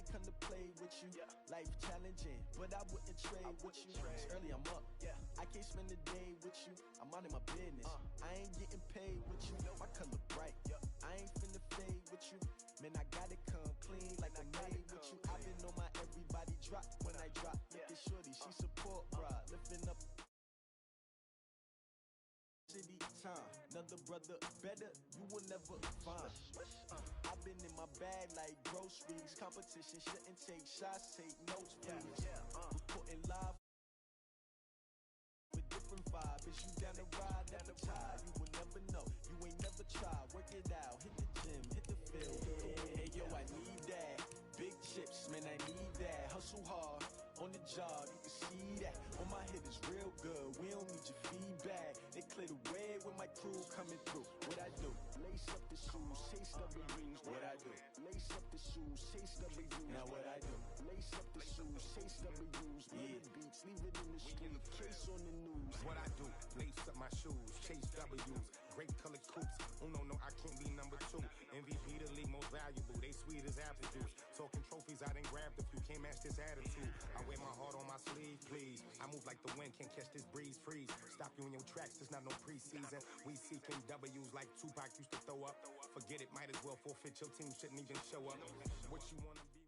come to play with you. Life challenging, but I wouldn't trade with you. It's early, I'm up. I can't spend the day with you. I'm out in my business. I ain't getting paid with you. My color bright. I ain't finna fade with you. Man, I gotta come clean like I made with you. I've been on my everybody drop when I drop. Look at shorty, she support, bruh. Lifting up city time. Another brother better, you will never find. I've been in my bag like groceries. Competition shouldn't take shots, take notes, please. Reporting live with different vibe. Is you down the ride, never tired. You will never know, you ain't never tried. Work it out, hit the gym, hit the field. Hey yo, I need that. Big chips, man, I need that. Hustle hard on the job, you can see that. On my head is real good, we don't need your feedback. They clear the way with my crew coming through. What I do? Lace up the shoes, chase W's. What I do? Lace up the shoes, chase W's. Now what I do? Lace up the shoes, chase W's. Yeah, beats, leave it in the street, case on the news. What I do? Lace up my shoes, chase W's. Great colored coops. Oh no, I can't be number 2. MVP the league most valuable. They sweet as apple juice. Talking trophies, I done grabbed a few. Can't match this attitude. I wear my heart on my sleeve, please. I move like the wind, can't catch this breeze, freeze. Stop you in your tracks, there's not no preseason. We seeking W's like Tupac used to throw up. Forget it, might as well forfeit. Your team shouldn't even show up. What you wanna be?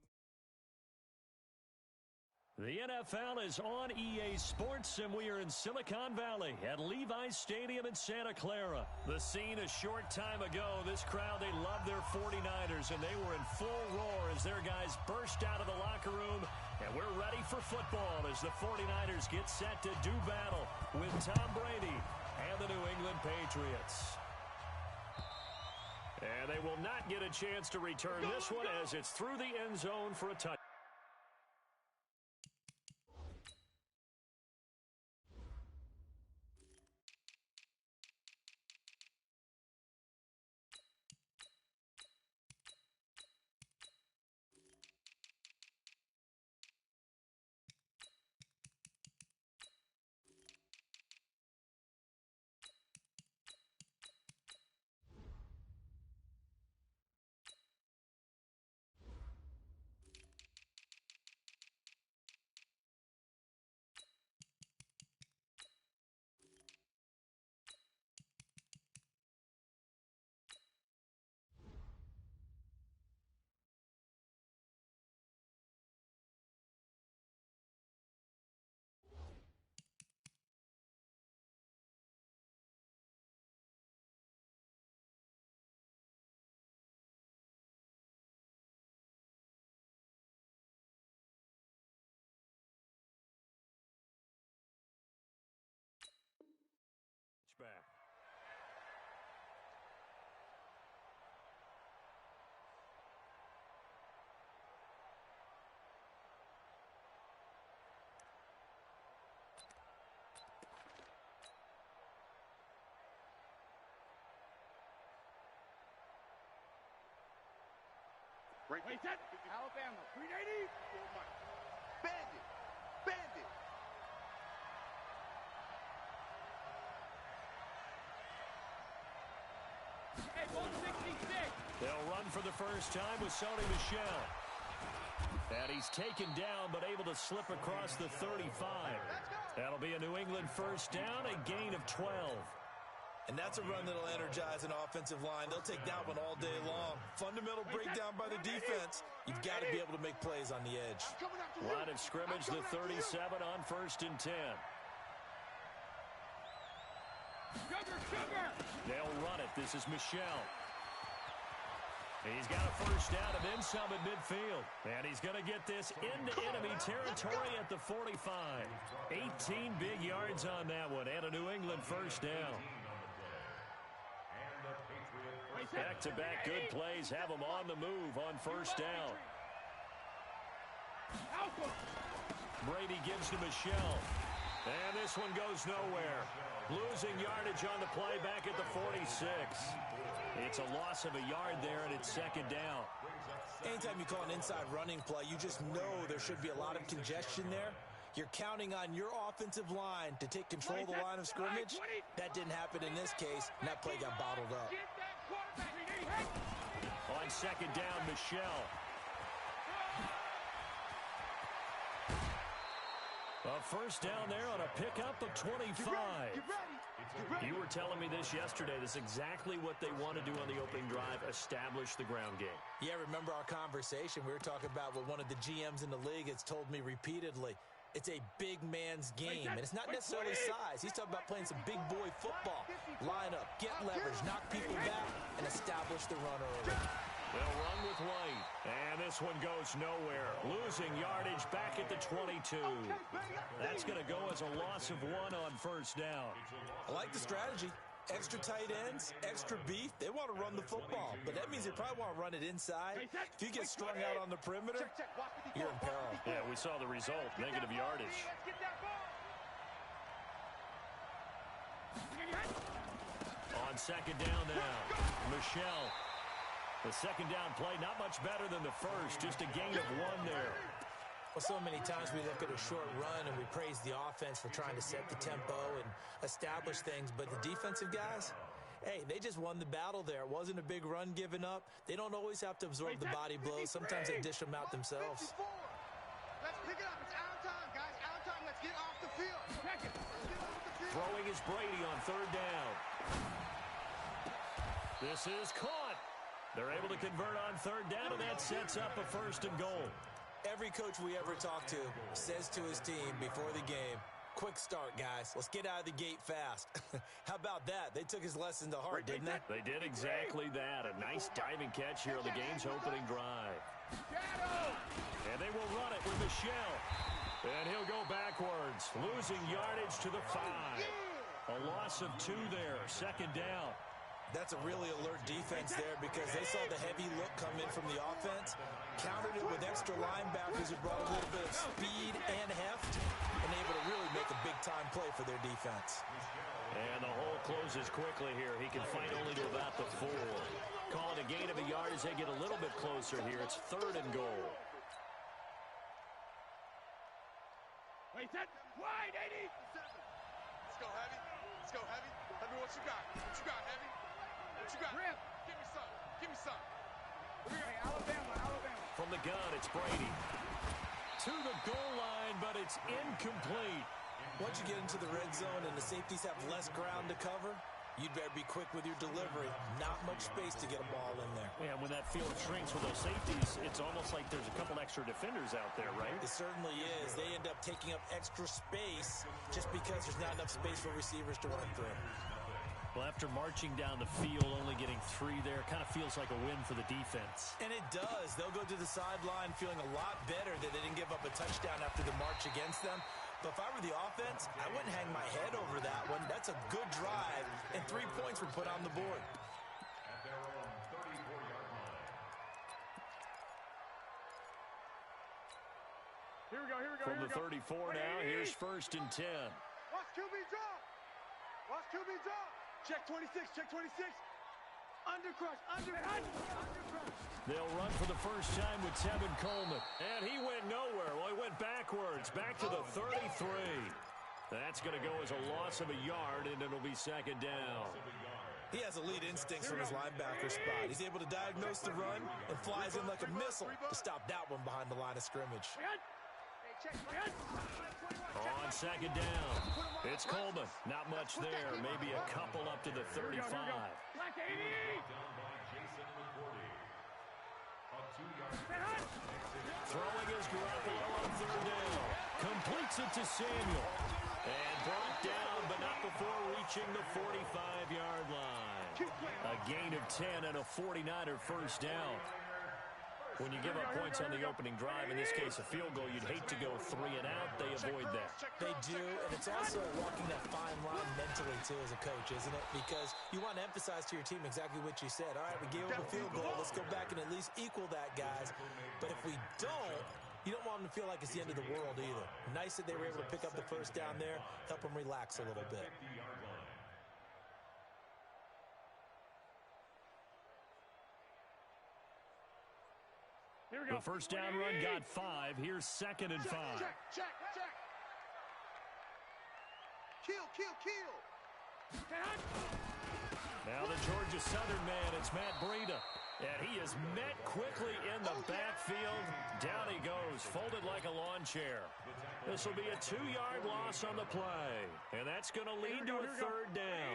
The NFL is on EA Sports, and we are in Silicon Valley at Levi's Stadium in Santa Clara. The scene a short time ago, this crowd, they love their 49ers, and they were in full roar as their guys burst out of the locker room. And we're ready for football as the 49ers get set to do battle with Tom Brady and the New England Patriots. And they will not get a chance to return this one as it's through the end zone for a touchdown. Back. Wait, set. Alabama, 380. Bandit. Hey, 166. They'll run for the first time with Sony Michel. And he's taken down but able to slip across the 35. That'll be a New England first down, a gain of 12. And that's a run that'll energize an offensive line. They'll take that one all day long. Fundamental breakdown by the defense. You've got to be able to make plays on the edge. Line of scrimmage, the 37 on 1st and 10. They'll run it. This is Michel. He's got a first down and then some at midfield. And he's going to get this into enemy territory at the 45. 18 big yards on that one and a New England first down. Back-to-back good plays have them on the move on first down. Brady gives to Michel. And this one goes nowhere. Losing yardage on the play back at the 46. It's a loss of a yard there, and it's second down. Anytime you call an inside running play, you just know there should be a lot of congestion there. You're counting on your offensive line to take control of the line of scrimmage. That didn't happen in this case, and that play got bottled up. On second down, Michel. A first down there on a pickup of 25. Get ready. You were telling me this yesterday. This is exactly what they want to do on the opening drive, establish the ground game. Yeah, remember our conversation? We were talking about what one of the GMs in the league has told me repeatedly. It's a big man's game, and it's not necessarily size. He's talking about playing some big boy football. Line up, get leverage, knock people back, and establish the run early. They'll run with White, and this one goes nowhere. Losing yardage back at the 22. That's going to go as a loss of 1 on first down. I like the strategy. Extra tight ends, extra beef. They want to run the football, but that means they probably want to run it inside. If you get strung out on the perimeter, you're in peril. Yeah, we saw the result, negative yardage. On second down now, Michel. The second down play, not much better than the first, just a gain of 1 there. Well, so many times we look at a short run and we praise the offense for trying to set the tempo and establish things, but the defensive guys, hey, they just won the battle there. It wasn't a big run given up. They don't always have to absorb the body blows. Sometimes they dish them out themselves. Let's pick it up. It's out of time, guys. Out of time. Let's get off the field. Check it. Let's get off the field. Throwing is Brady on third down. This is caught. They're able to convert on third down, and that sets up a first and goal. Every coach we ever talk to says to his team before the game, quick start, guys. Let's get out of the gate fast. How about that? They took his lesson to heart, didn't they? They did exactly that. A nice diving catch here on the game's opening drive. And they will run it with Michel. And he'll go backwards, losing yardage to the 5. A loss of 2 there, second down. That's a really alert defense there because they saw the heavy look come in from the offense, countered it with extra linebackers who brought a little bit of speed and heft, and able to really make a big-time play for their defense. And the hole closes quickly here. He can fight only to about the 4. Call it a gain of a yard as they get a little bit closer here. It's third and goal. Wait, set. Wide, 80. Let's go, Heavy. Let's go, Heavy. Heavy, what you got? What you got, Heavy? What you got? Rip. Give me some. Give me some. Hey, Alabama. From the gun, it's Brady. To the goal line, but it's incomplete. Once you get into the red zone and the safeties have less ground to cover, you'd better be quick with your delivery. Not much space to get a ball in there. Yeah, when that field shrinks with those safeties, it's almost like there's a couple extra defenders out there, right? It certainly is. They end up taking up extra space just because there's not enough space for receivers to run through. Well, after marching down the field, only getting 3 there, kind of feels like a win for the defense. And it does. They'll go to the sideline feeling a lot better that they didn't give up a touchdown after the march against them. But if I were the offense, I wouldn't hang my head over that one. That's a good drive, and 3 points were put on the board. Here we go. From the 34 now, here's first and 10. Watch QB drop. Watch QB drop. Check 26. Check 26. Undercrush. They'll run for the first time with Tevin Coleman. And he went nowhere. Well, he went backwards, back to the 33. That's going to go as a loss of a yard, and it'll be second down. He has elite instincts from his linebacker spot. He's able to diagnose the run and flies in like a missile to stop that one behind the line of scrimmage. On second down, it's Coleman. Not much there. Maybe a couple up to the 35. Black 80. Throwing is Garoppolo on third down. Completes it to Samuel. And brought down, but not before reaching the 45-yard line. A gain of 10 and a 49er first down. When you give up points on the opening drive, in this case a field goal, you'd hate to go 3 and out. They avoid that. They do, and it's also walking that fine line mentally, too, as a coach, isn't it? Because you want to emphasize to your team exactly what you said. All right, we gave up a field goal. Let's go back and at least equal that, guys. But if we don't, you don't want them to feel like it's the end of the world either. Nice that they were able to pick up the first down there, help them relax a little bit. The first down run got 5. Here's second and 5. Check. Kill. Now the Georgia Southern man, it's Matt Breida. And he is met quickly in the backfield. Down he goes, folded like a lawn chair. This will be a 2-yard loss on the play. And that's going to lead to a third down.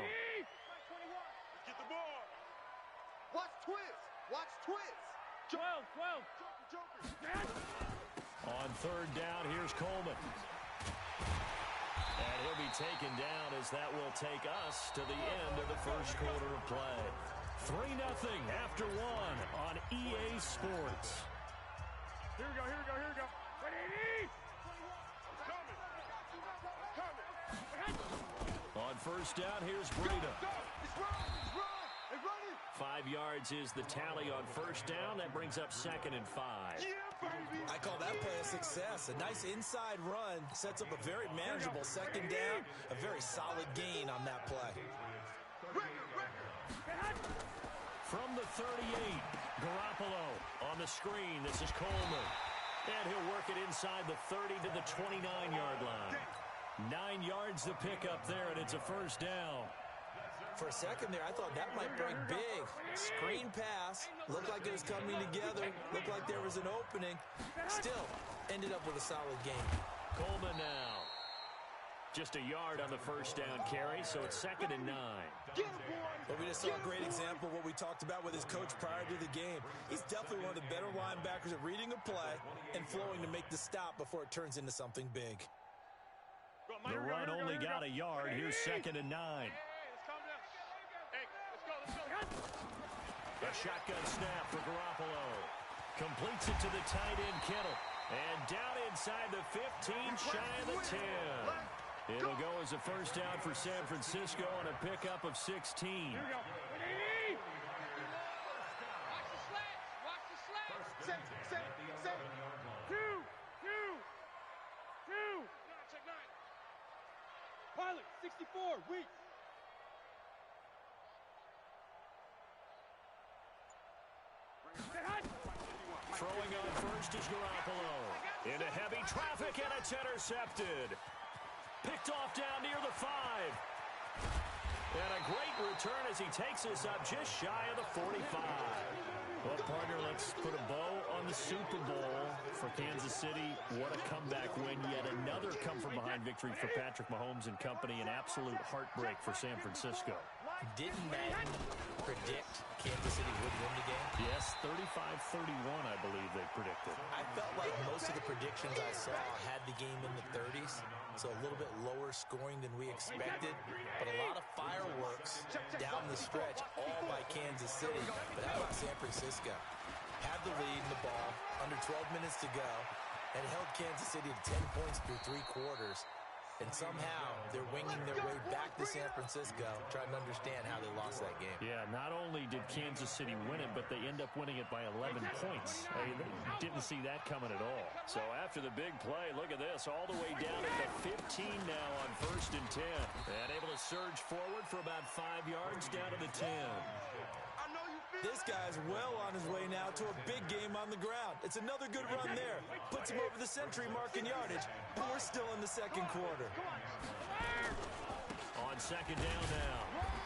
Get the ball. Watch twist. Watch twist. 12. On third down, here's Coleman. And he'll be taken down as that will take us to the end of the first quarter of play. 3-0 after 1 on EA Sports. Here we go. Ready? On first down, here's Breida. It's running. 5 yards is the tally on first down. That brings up 2nd and 5. Yeah, baby. I call that play a success. A nice inside run sets up a very manageable second down. A very solid gain on that play. From the 38, Garoppolo on the screen. This is Coleman. And he'll work it inside the 30 to the 29-yard line. 9 yards the pickup there, and it's a first down. For a second there, I thought that might break big. Screen pass. Looked like it was coming together. Looked like there was an opening. Still, ended up with a solid game. Coleman now. Just a yard on the first down carry, so it's 2nd and 9. But we just saw a great example of what we talked about with his coach prior to the game. He's definitely one of the better linebackers at reading a play and flowing to make the stop before it turns into something big. The run only got a yard. Here's 2nd and 9. A shotgun snap for Garoppolo. Completes it to the tight end, Kittle. And down inside the 15, shy of the 10. It'll go as a first down for San Francisco on a pickup of 16. Here we go. Ready? Watch the slats. Set. 2. Check 9. Pilot, 64, weak. Throwing on first is Garoppolo. Into heavy traffic, and it's intercepted. Picked off down near the 5. And a great return as he takes us up just shy of the 45. Well, partner, let's put a bow on the Super Bowl for Kansas City. What a comeback win. Yet another come-from-behind victory for Patrick Mahomes and company. An absolute heartbreak for San Francisco. Didn't Madden predict Kansas City would win the game? Yes, 35-31, I believe they predicted. I felt like most of the predictions I saw had the game in the 30s, so a little bit lower scoring than we expected, but a lot of fireworks down the stretch, all by Kansas City. But how about San Francisco? Had the lead in the ball, under 12 minutes to go, and held Kansas City to 10 points through 3 quarters. And somehow they're winging their way back to San Francisco, trying to understand how they lost that game. Yeah, not only did Kansas City win it, but they end up winning it by 11 points. They didn't see that coming at all. So after the big play, look at this, all the way down at the 15 now on 1st and 10. And able to surge forward for about 5 yards down to the 10. This guy's well on his way now to a big game on the ground. It's another good run there. Puts him over the century mark in yardage. But we're still in the second quarter. On 2nd down now,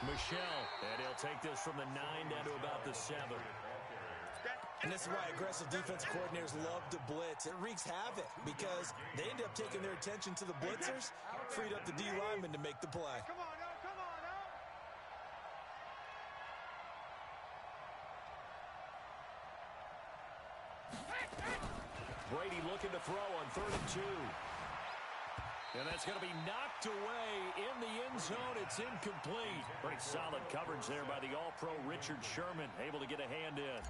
Michelle. And he'll take this from the 9 down to about the 7. And this is why aggressive defense coordinators love to blitz. It wreaks havoc because they end up taking their attention to the blitzers, freed up the D lineman to make the play. Come on. Brady looking to throw on 3rd and 2. And that's going to be knocked away in the end zone. It's incomplete. Pretty solid coverage there by the All-Pro Richard Sherman, able to get a hand in.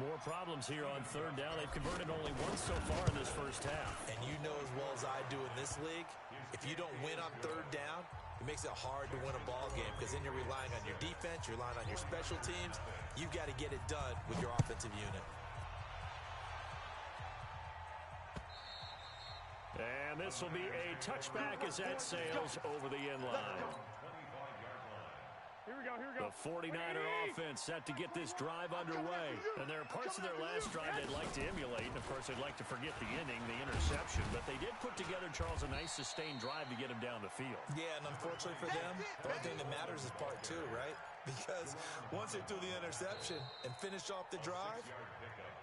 More problems here on 3rd down. They've converted only once so far in this first half. And you know as well as I do in this league, if you don't win on 3rd down, it makes it hard to win a ball game because then you're relying on your defense, you're relying on your special teams. You've got to get it done with your offensive unit. And this will be a touchback as that sails over the end line. Here we go. The 49er offense set to get this drive underway. And there are parts This is their last drive they'd like to emulate, and of course they'd like to forget the inning, the interception, but they did put together, Charles, a nice sustained drive to get him down the field. Yeah, and unfortunately for them, the only thing that matters is part two, right? Because once they threw the interception and finished off the drive,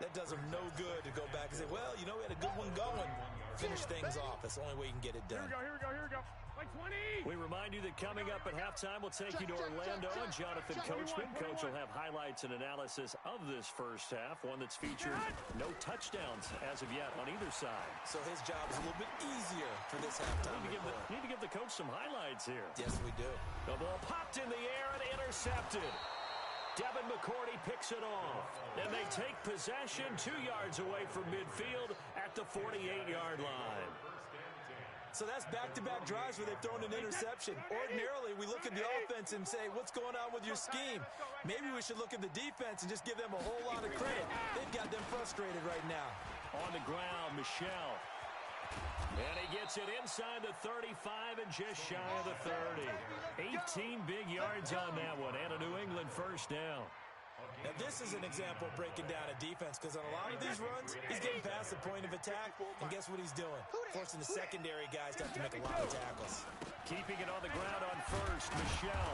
that does them no good to go back and say, well, you know, we had a good one going. Finish things off. That's the only way you can get it done. Here we go. Like 20. We remind you that coming up at halftime, we'll take you to Orlando and Jonathan Coachman. Coach will have highlights and analysis of this first half, one that's featured no touchdowns as of yet on either side. So his job is a little bit easier for this halftime. Need to give the coach some highlights here. Yes, we do. The ball popped in the air and intercepted. Devin McCourty picks it off. And they take possession 2 yards away from midfield at the 48-yard line. So that's back-to-back drives where they've thrown an interception. Ordinarily, we look at the offense and say, what's going on with your scheme? Maybe we should look at the defense and just give them a whole lot of credit. They've got them frustrated right now. On the ground, Michel. And he gets it inside the 35 and just shy of the 30. 18 big yards on that one and a New England first down. Now, this is an example of breaking down a defense because on a lot of these runs, he's getting past the point of attack, and guess what he's doing? Forcing the secondary guys to have to make a lot of tackles. Keeping it on the ground on first, Michel.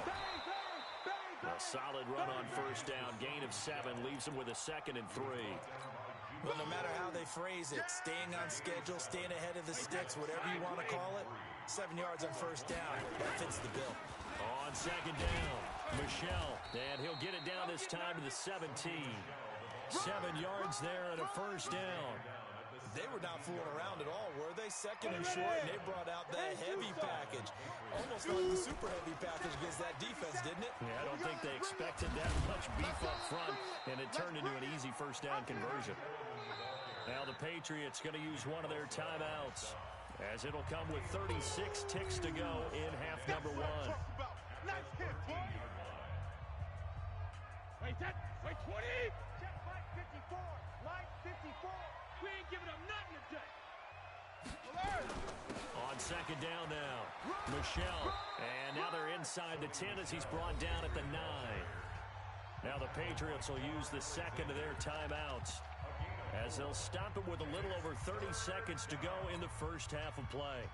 A solid run on first down. Gain of 7 leaves him with a 2nd and 3. Well, no matter how they phrase it, staying on schedule, staying ahead of the sticks, whatever you want to call it, 7 yards on first down, that fits the bill. On second down, Michel, and he'll get it down this time to the 17. 7 yards there and a first down. They were not fooling around at all, were they? 2nd and short, and they brought out the heavy package. Almost like the super heavy package against that defense, didn't it? Yeah, I don't think they expected that much beef up front, and it turned into an easy first down conversion. Now the Patriots going to use one of their timeouts, as it'll come with 36 ticks to go in half number 1. Wait, 20. Check Mike 54. Mike 54. We ain't giving up nothing today. On second down now, Michel. And now they're inside the 10 as he's brought down at the 9. Now the Patriots will use the second of their timeouts, as they'll stop it with a little over 30 seconds to go in the first half of play.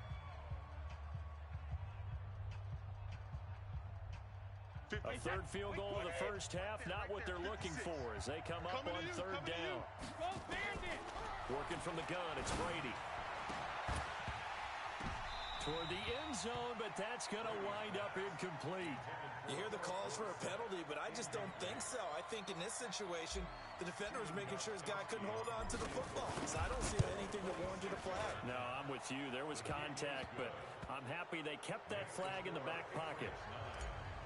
A third field goal of the first half, not what they're looking for as they come up on third down. Working from the gun, it's Brady. Toward the end zone, but that's going to wind up incomplete. You hear the calls for a penalty, but I just don't think so. I think in this situation, the defender was making sure his guy couldn't hold on to the football. So I don't see anything that warranted a flag. No, I'm with you. There was contact, but I'm happy they kept that flag in the back pocket.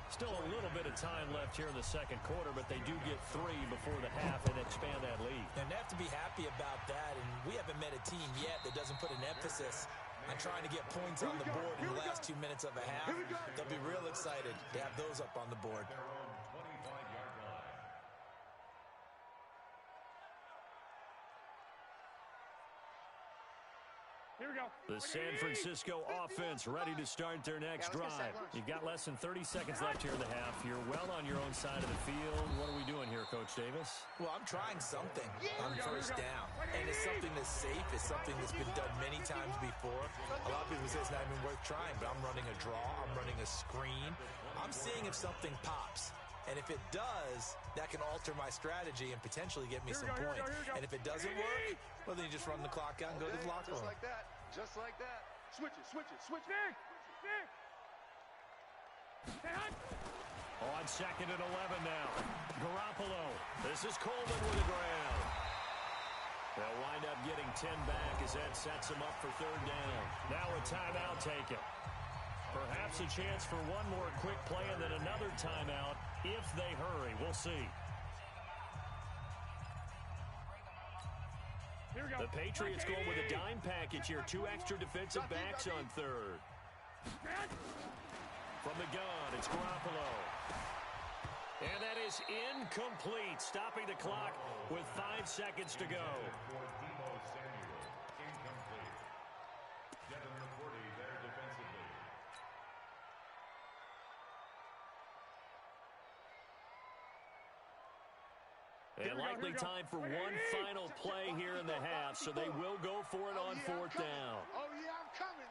Still a little bit of time left here in the second quarter, but they do get 3 before the half and expand that lead. And they have to be happy about that, and we haven't met a team yet that doesn't put an emphasis on trying to get points on the board in the last 2 minutes of a half. They'll be real excited to have those up on the board. Here we go. The San Francisco offense ready to start their next drive. You've got less than 30 seconds left here in the half. You're well on your own side of the field. What are we doing here, Coach Davis? Well, I'm trying something on first down. And it's something that's safe. It's something that's been done many times before. A lot of people say it's not even worth trying, but I'm running a draw. I'm running a screen. I'm seeing if something pops. And if it does, that can alter my strategy and potentially get me some points. And if it doesn't work, well, then you just run the clock out and go to the locker room. Just like that. Just like that. Switch it. Nick. On second and 11 now. Garoppolo. This is Coleman with the ground. They'll wind up getting 10 back as that sets them up for third down. Now a timeout taken. Perhaps a chance for one more quick play and then another timeout if they hurry. We'll see. The Patriots go with a dime package here. 2 extra defensive backs on third. From the gun, it's Garoppolo. And that is incomplete, stopping the clock with 5 seconds to go. And like likely time for one final play here in the half, so they will go for it on fourth down. Oh, yeah, I'm coming.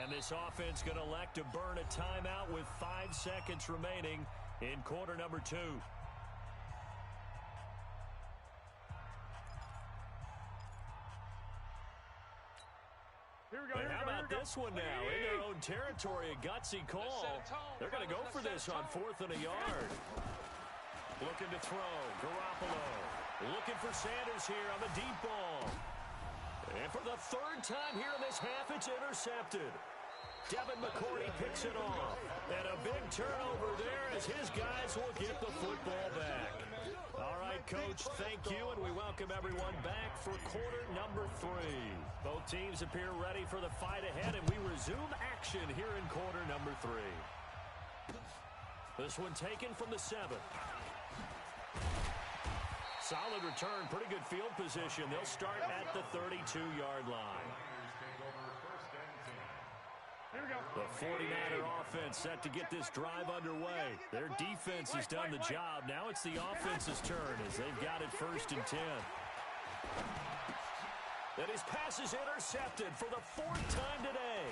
And this offense going to elect to burn a timeout with 5 seconds remaining in quarter number 2. And how about this one now? In their own territory, a gutsy call. They're going to go for this on 4th and a yard. Looking to throw. Garoppolo. Looking for Sanders here on the deep ball. And for the 3rd time here in this half, it's intercepted. Devin McCourty picks it off. And a big turnover there as his guys will get the football back. All right, Coach, thank you, and we welcome everyone back for quarter number 3. Both teams appear ready for the fight ahead, and we resume action here in quarter number 3. This one taken from the 7. Solid return, pretty good field position. They'll start at the 32-yard line. The 49er offense set to get this drive underway. Their defense has done the job. Now it's the offense's turn as they've got it 1st and 10. And his pass is intercepted for the 4th time today.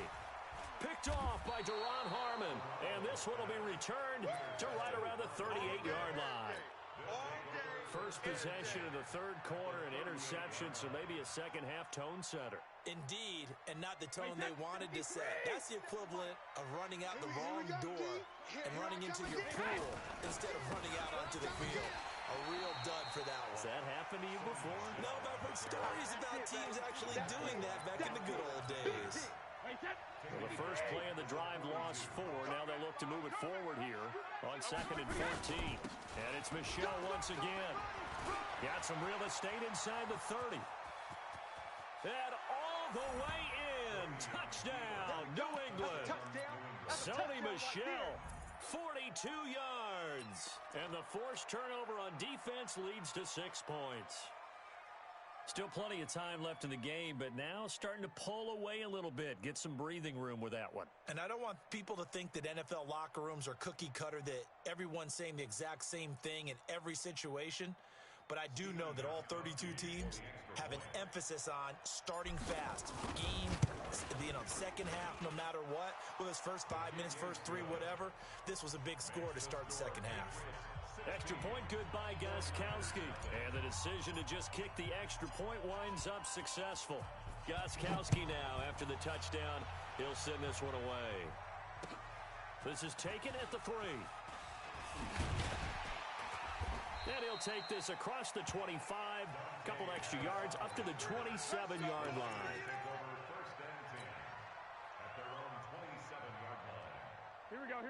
Picked off by Duron Harmon. And this one will be returned to right around the 38-yard line. First possession of the 3rd quarter, an interception, so maybe a second-half tone setter. Indeed, and not the tone they wanted to set. That's the equivalent of running out the wrong door and running into your pool instead of running out onto the field. A real dud for that one. Has that happened to you before? No, but I've heard stories about teams actually doing that back in the good old days. Well, the first play of the drive lost 4. Now they'll look to move it forward here on 2nd and 14. And it's Michel once again. Got some real estate inside the 30. And all the way in. Touchdown, New England. Sony Michel, 42 yards. And the forced turnover on defense leads to 6 points. Still plenty of time left in the game, but now starting to pull away a little bit. Get some breathing room with that one. And I don't want people to think that NFL locker rooms are cookie cutter, that everyone's saying the exact same thing in every situation. But I do know that all 32 teams have an emphasis on starting fast. Game, second half, no matter what. Whether it's first 5 minutes, first 3, whatever. This was a big score to start the second half. Extra point good by Gostkowski. And the decision to just kick the extra point winds up successful. Gostkowski now, after the touchdown, he'll send this one away. This is taken at the 3. And he'll take this across the 25. Couple extra yards up to the 27-yard line.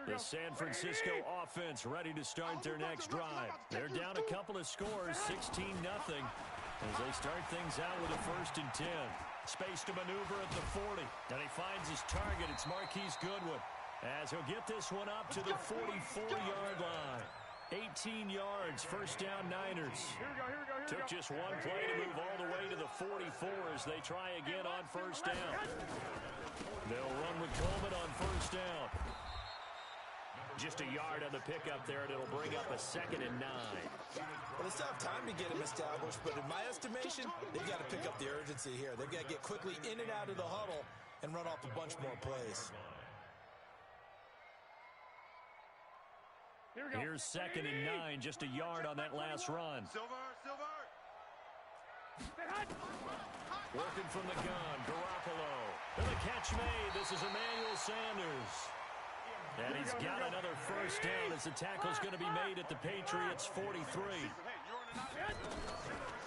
The San Francisco offense ready to start their next drive. They're down a couple of scores, 16-0, as they start things out with a 1st and 10. Space to maneuver at the 40. And he finds his target. It's Marquise Goodwin, as he'll get this one up to the 44-yard line. 18 yards, 1st down Niners. Took just one play to move all the way to the 44 as they try again on 1st down. They'll run with Coleman on 1st down. Just a yard on the pickup there, and it'll bring up a 2nd and 9. Well, they still have time to get him established, but in my estimation, they've got to pick up the urgency here. They've got to get quickly in and out of the huddle and run off a bunch more plays. Here's 2nd and 9, just a yard on that last run. Silver. Working from the gun, Garoppolo. And the catch made. This is Emmanuel Sanders. And he's got another 1st down as the tackle's going to be made at the Patriots' 43.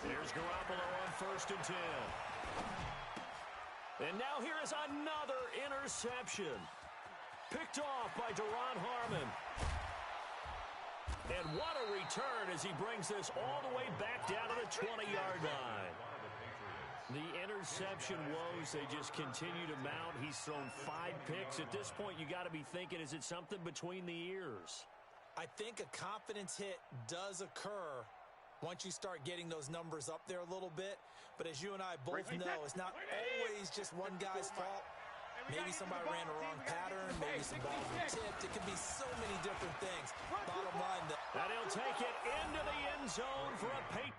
Here's Garoppolo on 1st and 10. And now here is another interception. Picked off by Duron Harmon. And what a return as he brings this all the way back down to the 20-yard line. The interception woes, they just continue to mount. He's thrown 5 picks. At this point, you got to be thinking, is it something between the ears? I think a confidence hit does occur once you start getting those numbers up there a little bit. But as you and I both know, it's not always just one guy's fault. Maybe somebody ran a wrong pattern. Maybe some balls were tipped. It could be so many different things. Bottom line, the And he'll take it into the end zone for a Patriot.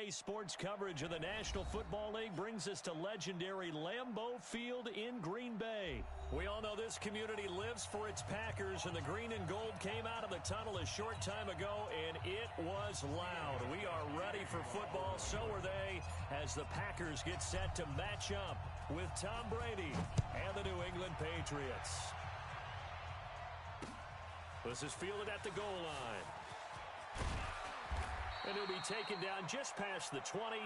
EA Sports coverage of the National Football League brings us to legendary Lambeau Field in Green Bay. We all know this community lives for its Packers, and the green and gold came out of the tunnel a short time ago, and it was loud. We are ready for football, so are they, as the Packers get set to match up with Tom Brady and the New England Patriots. This is fielded at the goal line. And he'll be taken down just past the 20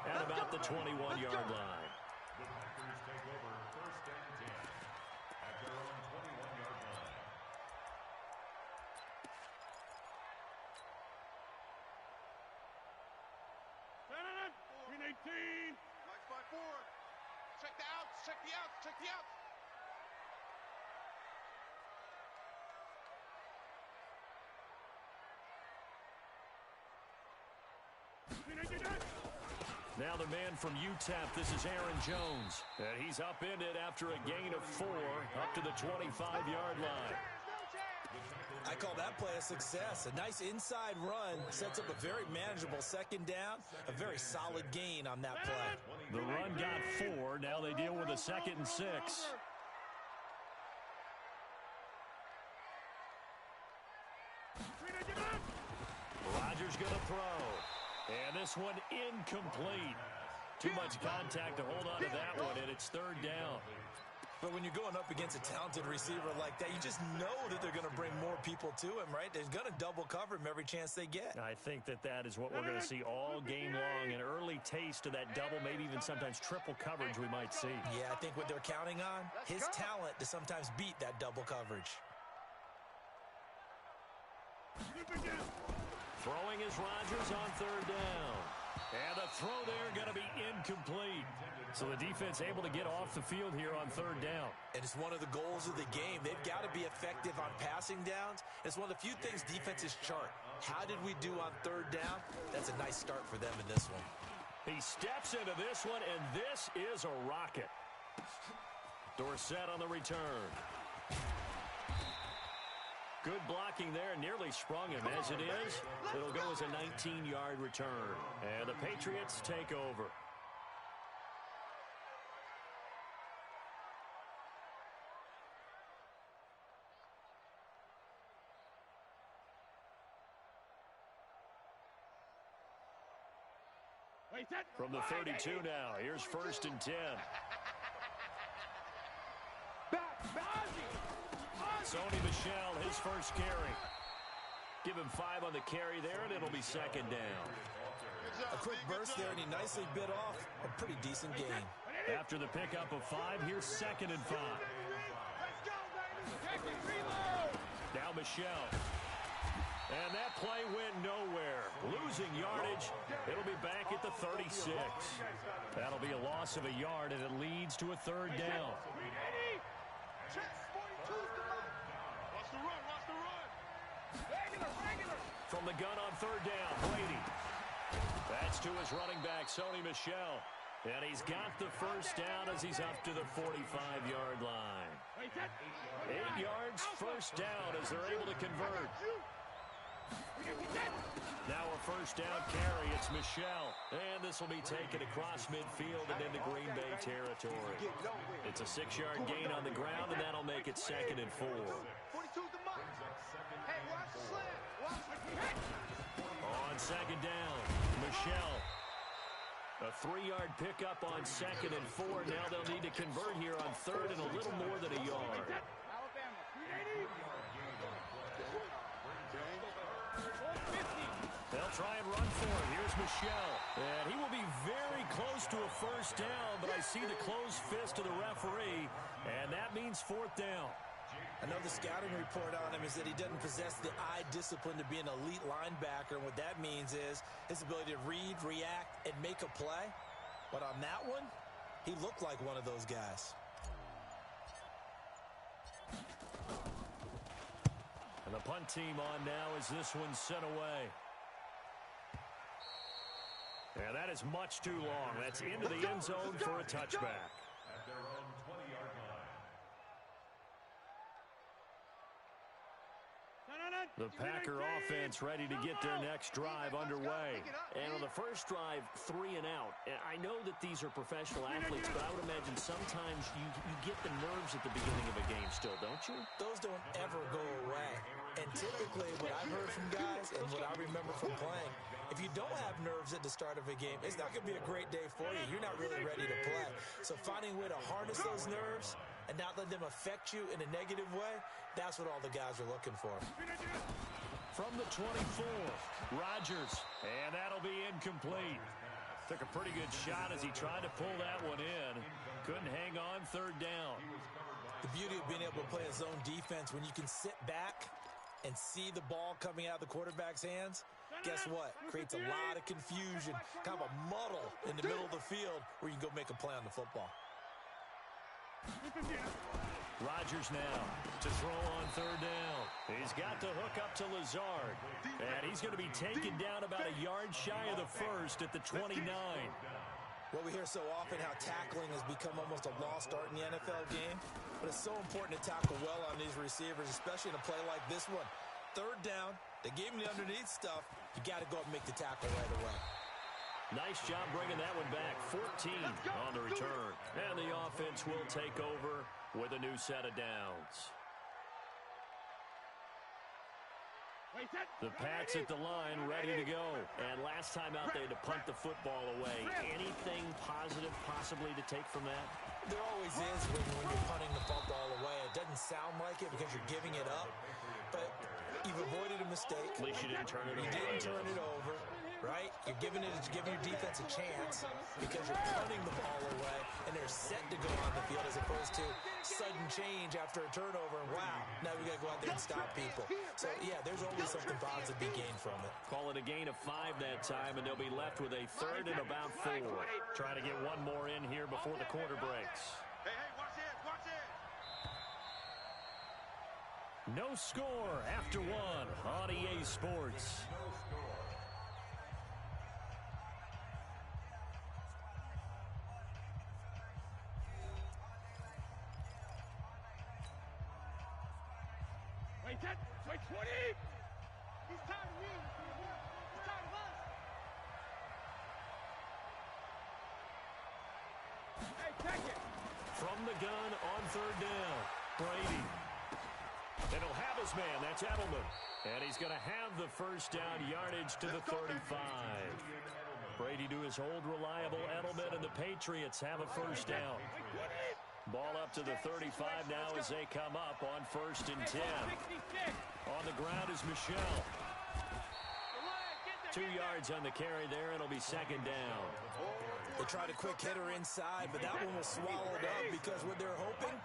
at about the 21-yard line. The Packers take over first and 10 at their own 21-yard line. Green 18. Mike 5-4. Check the outs. Check the outs. Check the outs. Now the man from UTEP, this is Aaron Jones. And he's upended after a gain of 4 up to the 25-yard line. I call that play a success. A nice inside run sets up a very manageable second down. A very solid gain on that play. The run got 4. Now they deal with a 2nd and 6. Rodgers going to throw. And this one incomplete. Too much contact to hold on to that one, and it's 3rd down. But when you're going up against a talented receiver like that, you just know that they're going to bring more people to him, right? They're going to double cover him every chance they get. I think that is what we're going to see all game long. An early taste of that double, maybe even sometimes triple coverage we might see. Yeah, I think what they're counting on, his talent to sometimes beat that double coverage. Throwing is Rodgers on 3rd down. And the throw there going to be incomplete. So the defense able to get off the field here on 3rd down. And it's one of the goals of the game. They've got to be effective on passing downs. It's one of the few things defenses chart. How did we do on 3rd down? That's a nice start for them in this one. He steps into this one, and this is a rocket. Dorsett on the return. Good blocking there, nearly sprung him. As it is, it'll go as a 19-yard return. And the Patriots take over. From the 32 now, here's 1st and 10. Sony Michel, his first carry. Give him 5 on the carry there, and it'll be 2nd down. A quick burst there, and he nicely bit off a pretty decent gain. After the pickup of 5, here's 2nd and 5. Now Michel. And that play went nowhere. Losing yardage. It'll be back at the 36. That'll be a loss of a yard, and it leads to a 3rd down. From the gun on 3rd down, Brady. That's to his running back, Sony Michel. And he's got the first down as he's up to the 45-yard line. 8 yards, first down as they're able to convert. Now a first down carry, it's Michel. And this will be taken across midfield and into Green Bay territory. It's a 6-yard gain on the ground, and that'll make it 2nd and 4. On 2nd down, Michel. A 3-yard pickup on 2nd and 4. Now they'll need to convert here on 3rd and a little more than a yard. They'll try and run for it. Here's Michel. And he will be very close to a first down, but I see the closed fist of the referee, and that means 4th down. Another scouting report on him is that he doesn't possess the eye discipline to be an elite linebacker. And what that means is his ability to read, react, and make a play. But on that one, he looked like one of those guys. And the punt team on now as this one's sent away. And that is much too long. That's into the end zone for a touchback. At their own 20-yard line. No. The Packer offense ready to get their next drive underway. And on the first drive, 3 and out. I know that these are professional athletes, but I would imagine sometimes you get the nerves at the beginning of a game still, don't you? Those don't ever go away. And typically what I've heard from guys and what I remember from playing, if you don't have nerves at the start of a game, it's not going to be a great day for you. You're not really ready to play. So finding a way to harness those nerves and not let them affect you in a negative way, that's what all the guys are looking for. From the 24, Rodgers, and that'll be incomplete. Took a pretty good shot as he tried to pull that one in. Couldn't hang on, third down. The beauty of being able to play a zone defense when you can sit back and see the ball coming out of the quarterback's hands, guess what? Creates a lot of confusion, kind of a muddle in the middle of the field where you can go make a play on the football. Rodgers now to throw on third down. He's got to hook up to Lazard. And he's going to be taken down about a yard shy of the first at the 29. Well, we hear so often how tackling has become almost a lost art in the NFL game. But it's so important to tackle well on these receivers, especially in a play like this one. Third down, they gave him the underneath stuff. You got to go up and make the tackle right away. Nice job bringing that one back. 14 on the return. And the offense will take over with a new set of downs. The Pats at the line, ready to go. And last time out, they had to punt the football away. Anything positive possibly to take from that? There always is when you're punting the football away. It doesn't sound like it because you're giving it up. But you've avoided a mistake. At least you didn't turn it over. You didn't turn it over. Right? You're giving your defense a chance because you're punting the ball away and they're set to go on the field as opposed to sudden change after a turnover and wow, now we got to go out there and stop people. So, yeah, there's always something positive to be gained from it. Call it a gain of 5 that time, and they'll be left with a third and about 4. Trying to get one more in here before the quarter breaks. Hey, watch this, watch this. No score after 1 on EA Sports. Wait, 20! He's tired of me. He's tired of us. Hey, take it. From the gun on third down, Brady. And he'll have his man, that's Edelman. And he's going to have the first down yardage to the 35. Brady to his old reliable Edelman, and the Patriots have a first down. Ball up to the 35 now as they come up on 1st and 10. On the ground is Michel. 2 yards on the carry there. It'll be 2nd down. They tried a quick hitter inside, but that one was swallowed up because what they're hoping,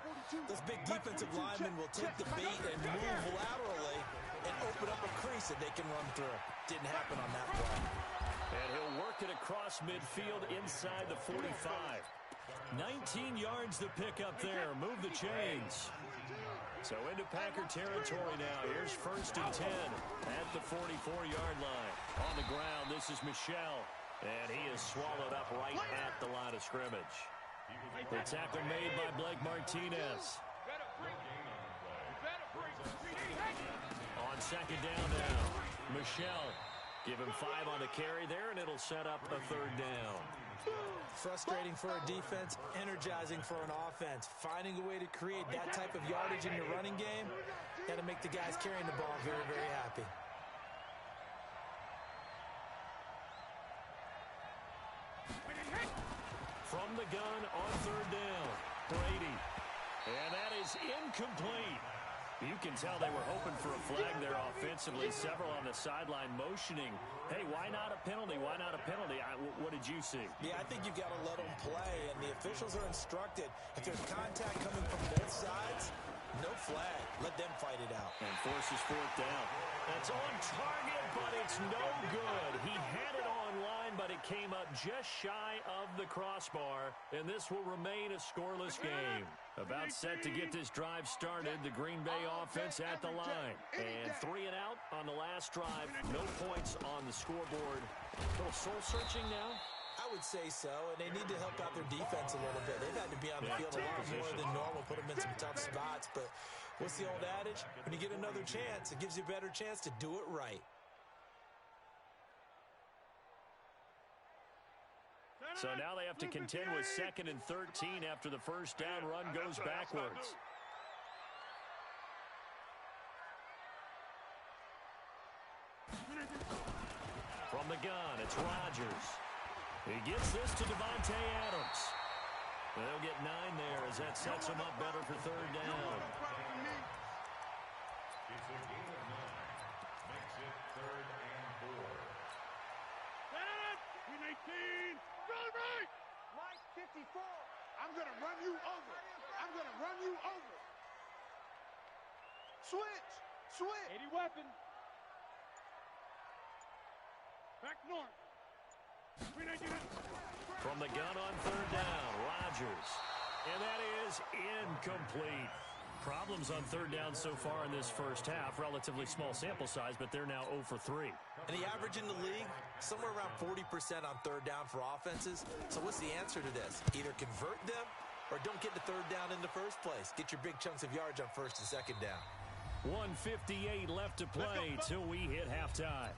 those big defensive linemen will take the bait and move laterally and open up a crease that they can run through. Didn't happen on that play. And he'll work it across midfield inside the 45. 19 yards to pick up there. Move the chains. So into Packer territory now. Here's 1st and 10 at the 44-yard line. On the ground, this is Michel. And he is swallowed up right at the line of scrimmage. The tackle made by Blake Martinez. On 2nd down now, Michel. Give him 5 on the carry there, and it'll set up a 3rd down. Frustrating for a defense, energizing for an offense. Finding a way to create that type of yardage in your running game, got to make the guys carrying the ball very, very happy. From the gun on 3rd down, Brady. And that is incomplete. You can tell they were hoping for a flag there offensively. Several on the sideline motioning. Hey, why not a penalty? Why not a penalty? What did you see? Yeah, I think you've got to let them play, and the officials are instructed. If there's contact coming from both sides, no flag. Let them fight it out. And forces 4th down. That's on target, but it's no good. He had it on line, but it came up just shy of the crossbar, and this will remain a scoreless game. About set to get this drive started, the Green Bay offense at the line. And 3 and out on the last drive. No points on the scoreboard. A little soul-searching now? I would say so, and they need to help out their defense a little bit. They've had to be on the field a lot more than normal, put them in some tough spots, but What's the old adage? When you get another chance, it gives you a better chance to do it right. So now they have to contend with 2nd and 13 after the first down run goes backwards. From the gun, it's Rodgers. He gets this to Davante Adams. They'll get 9 there as that sets them up better for 3rd down. It's a gain of 9. Makes it 3rd and 4. Win 18. Run right. Mike 54. I'm going to run you over. I'm going to run you over. Switch. Switch. 80 weapon. Back north. From the gun on 3rd down, Rodgers. And that is incomplete. Problems on 3rd down so far in this first half. Relatively small sample size, but they're now 0 for 3. And the average in the league, somewhere around 40% on 3rd down for offenses. So what's the answer to this? Either convert them or don't get to 3rd down in the first place. Get your big chunks of yards on 1st and 2nd down. 1:58 left to play till we hit halftime.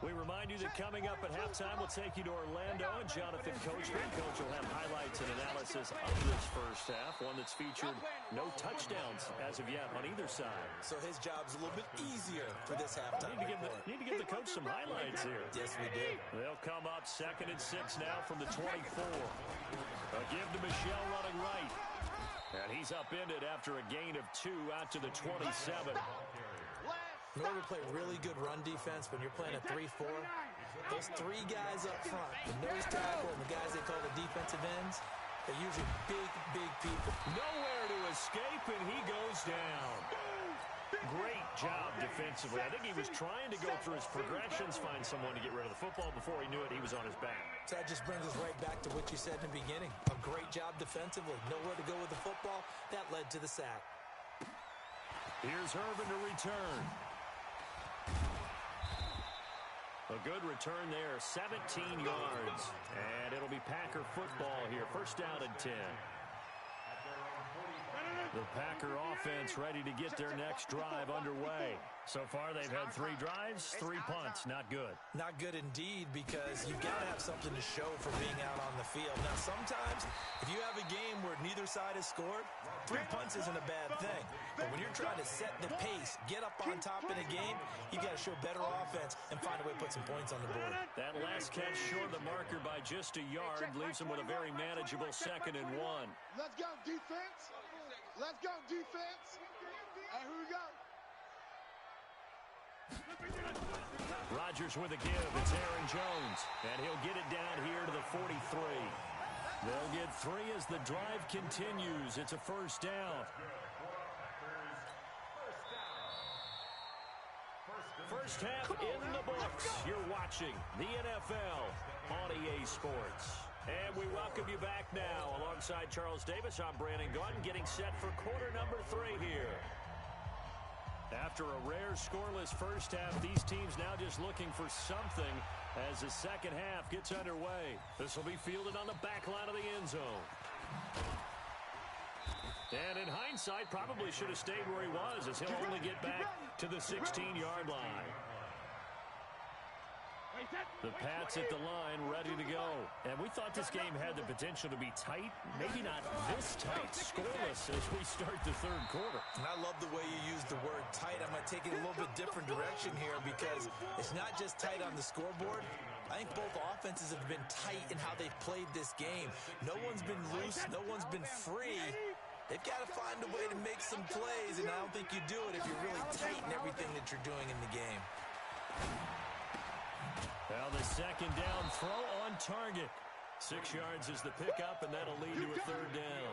We remind you that coming up at halftime, we'll take you to Orlando and Jonathan Coachman. Coach will have highlights and analysis of this first half, one that's featured no touchdowns as of yet on either side. So his job's a little bit easier for this halftime. Need to give the coach some highlights here. Yes, we do. They'll come up 2nd and 6 now from the 24. A give to Michel running right. And he's upended after a gain of 2 out to the 27. In order to play really good run defense when you're playing a 3-4, those 3 guys up front, the nose tackle and the guys they call the defensive ends, they're usually big, big people. Nowhere to escape, and he goes down. Great job defensively. I think he was trying to go through his progressions, find someone to get rid of the football. Before he knew it, he was on his back. So that just brings us right back to what you said in the beginning. A great job defensively. Nowhere to go with the football. That led to the sack. Here's Herman to return. A good return there, 17 yards. And it'll be Packer football here. First down and 10. The Packer offense ready to get their next drive underway. So far, they've had 3 drives, 3 punts. Not good. Not good indeed, because you've got to have something to show for being out on the field. Now, sometimes, if you have a game where neither side has scored, 3 punts isn't a bad thing. But when you're trying to set the pace, get up on top in a game, you got to show better offense and find a way to put some points on the board. That last catch short of the marker by just a yard leaves them with a very manageable 2nd and 1. Let's go, defense. Let's go, defense. All right, here we go. Rodgers with a give. It's Aaron Jones. And he'll get it down here to the 43. They'll get 3 as the drive continues. It's a first down. First half in the books. You're watching the NFL on EA Sports. And we welcome you back now. Alongside Charles Davis, I'm Brandon Gaudin, getting set for quarter number 3 here. After a rare scoreless first half, these teams now just looking for something as the second half gets underway. This will be fielded on the back line of the end zone. And in hindsight, probably should have stayed where he was, as he'll only get back to the 16-yard line. The Pats at the line, ready to go. And we thought this game had the potential to be tight. Maybe not this tight, scoreless as we start the 3rd quarter. And I love the way you use the word tight. I'm going to take it a little bit different direction here, because it's not just tight on the scoreboard. I think both offenses have been tight in how they've played this game. No one's been loose. No one's been free. They've got to find a way to make some plays, and I don't think you do it if you're really tight in everything that you're doing in the game. Well, the second down throw on target. 6 yards is the pickup, and that'll lead to a 3rd down.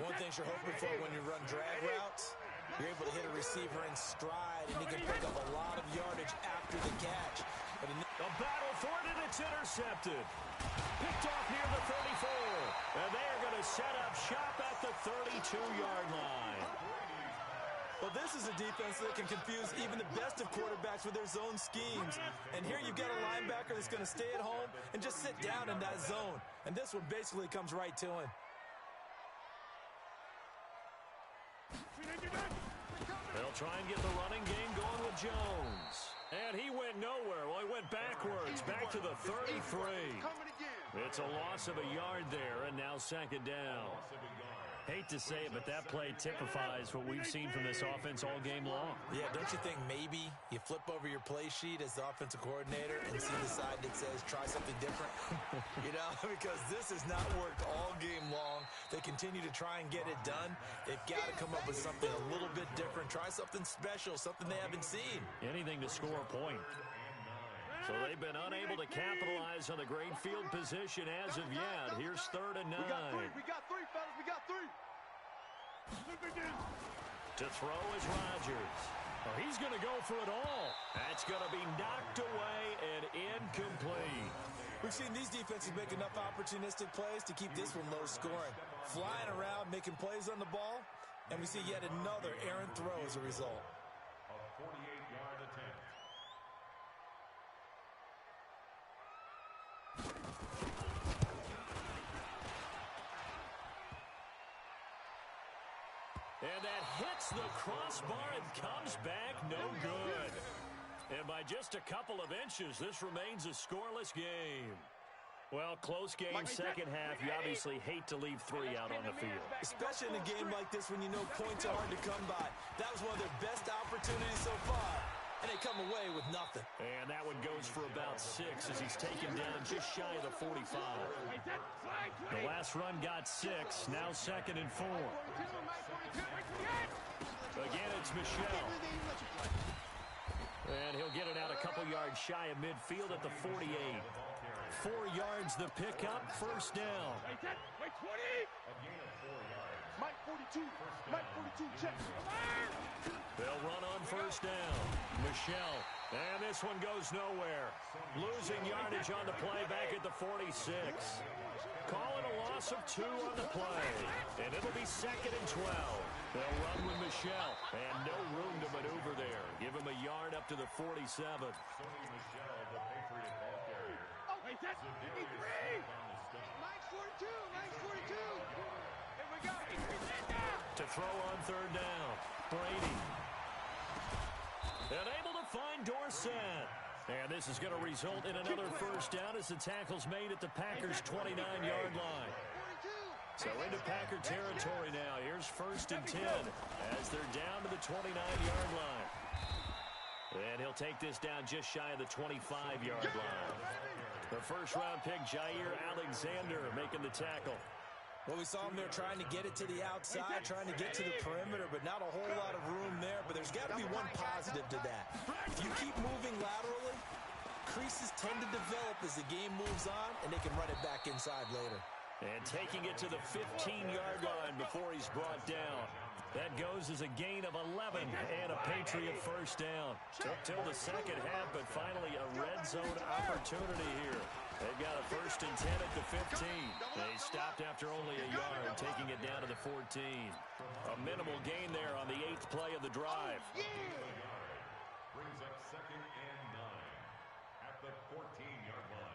One thing you're hoping for when you run drag routes, you're able to hit a receiver in stride, and he can pick up a lot of yardage after the catch. But a battle for it, and it's intercepted. Picked off near the 34. And they're going to set up shop at the 32-yard line. Well, this is a defense that can confuse even the best of quarterbacks with their zone schemes. And here you've got a linebacker that's going to stay at home and just sit down in that zone. And this one basically comes right to him. They'll try and get the running game going with Jones. And he went nowhere. Well, he went backwards, back to the 33. It's a loss of a yard there, and now second down. Hate to say it, but that play typifies what we've seen from this offense all game long. Yeah, don't you think maybe you flip over your play sheet as the offensive coordinator and see the side that says try something different? You know, because this has not worked all game long. They continue to try and get it done. They've got to come up with something a little bit different. Try something special, something they haven't seen. Anything to score a point. So they've been unable to capitalize on the great field position as of yet. Here's 3rd and 9. We got three, fellas. We got three. To throw is Rodgers. Oh, he's going to go for it all. That's going to be knocked away and incomplete. We've seen these defenses make enough opportunistic plays to keep this one low scoring. Flying around, making plays on the ball, and we see yet another errant throw as a result. A 48-yard attempt. And that hits the crossbar and comes back no good. And by just a couple of inches, this remains a scoreless game. Well, close game, second half. You obviously hate to leave 3 out on the field. Especially in a game like this when you know points are hard to come by. That was one of their best opportunities so far, and they come away with nothing. And that one goes for about 6 as he's taken down just shy of the 45. The last run got 6, now 2nd and 4. Again, it's Michel. And he'll get it out a couple yards shy of midfield at the 48. 4 yards the pickup, first down. Wait, 20! Mike 42. Mike 42, check. They'll run on first down. Michel. And this one goes nowhere. Losing yardage on the play back at the 46. Call it a loss of 2 on the play. And it'll be 2nd and 12. They'll run with Michel. And no room to maneuver there. Give him a yard up to the 47. Sony Michel, the Patriot ball carrier. Oh, wait, that's 53! Mike's 42! Mike's 42! Here we go! To throw on third down. Brady. And able to find Dorsett. And this is going to result in another first down as the tackle's made at the Packers' 29-yard line. So into Packer territory now. Here's 1st and 10 as they're down to the 29-yard line. And he'll take this down just shy of the 25-yard line. The first-round pick, Jair Alexander, making the tackle. Well, we saw him there trying to get it to the outside, trying to get to the perimeter, but not a whole lot of room there. But there's got to be one positive to that. If you keep moving laterally, creases tend to develop as the game moves on, and they can run it back inside later. And taking it to the 15-yard line before he's brought down. That goes as a gain of 11 and a Patriot first down. Took till the second half, but finally a red zone opportunity here. They've got a 1st and 10 at the 15. They stopped after only a yard, taking it down to the 14. A minimal gain there on the 8th play of the drive. Brings up 2nd and 9 at the 14-yard line.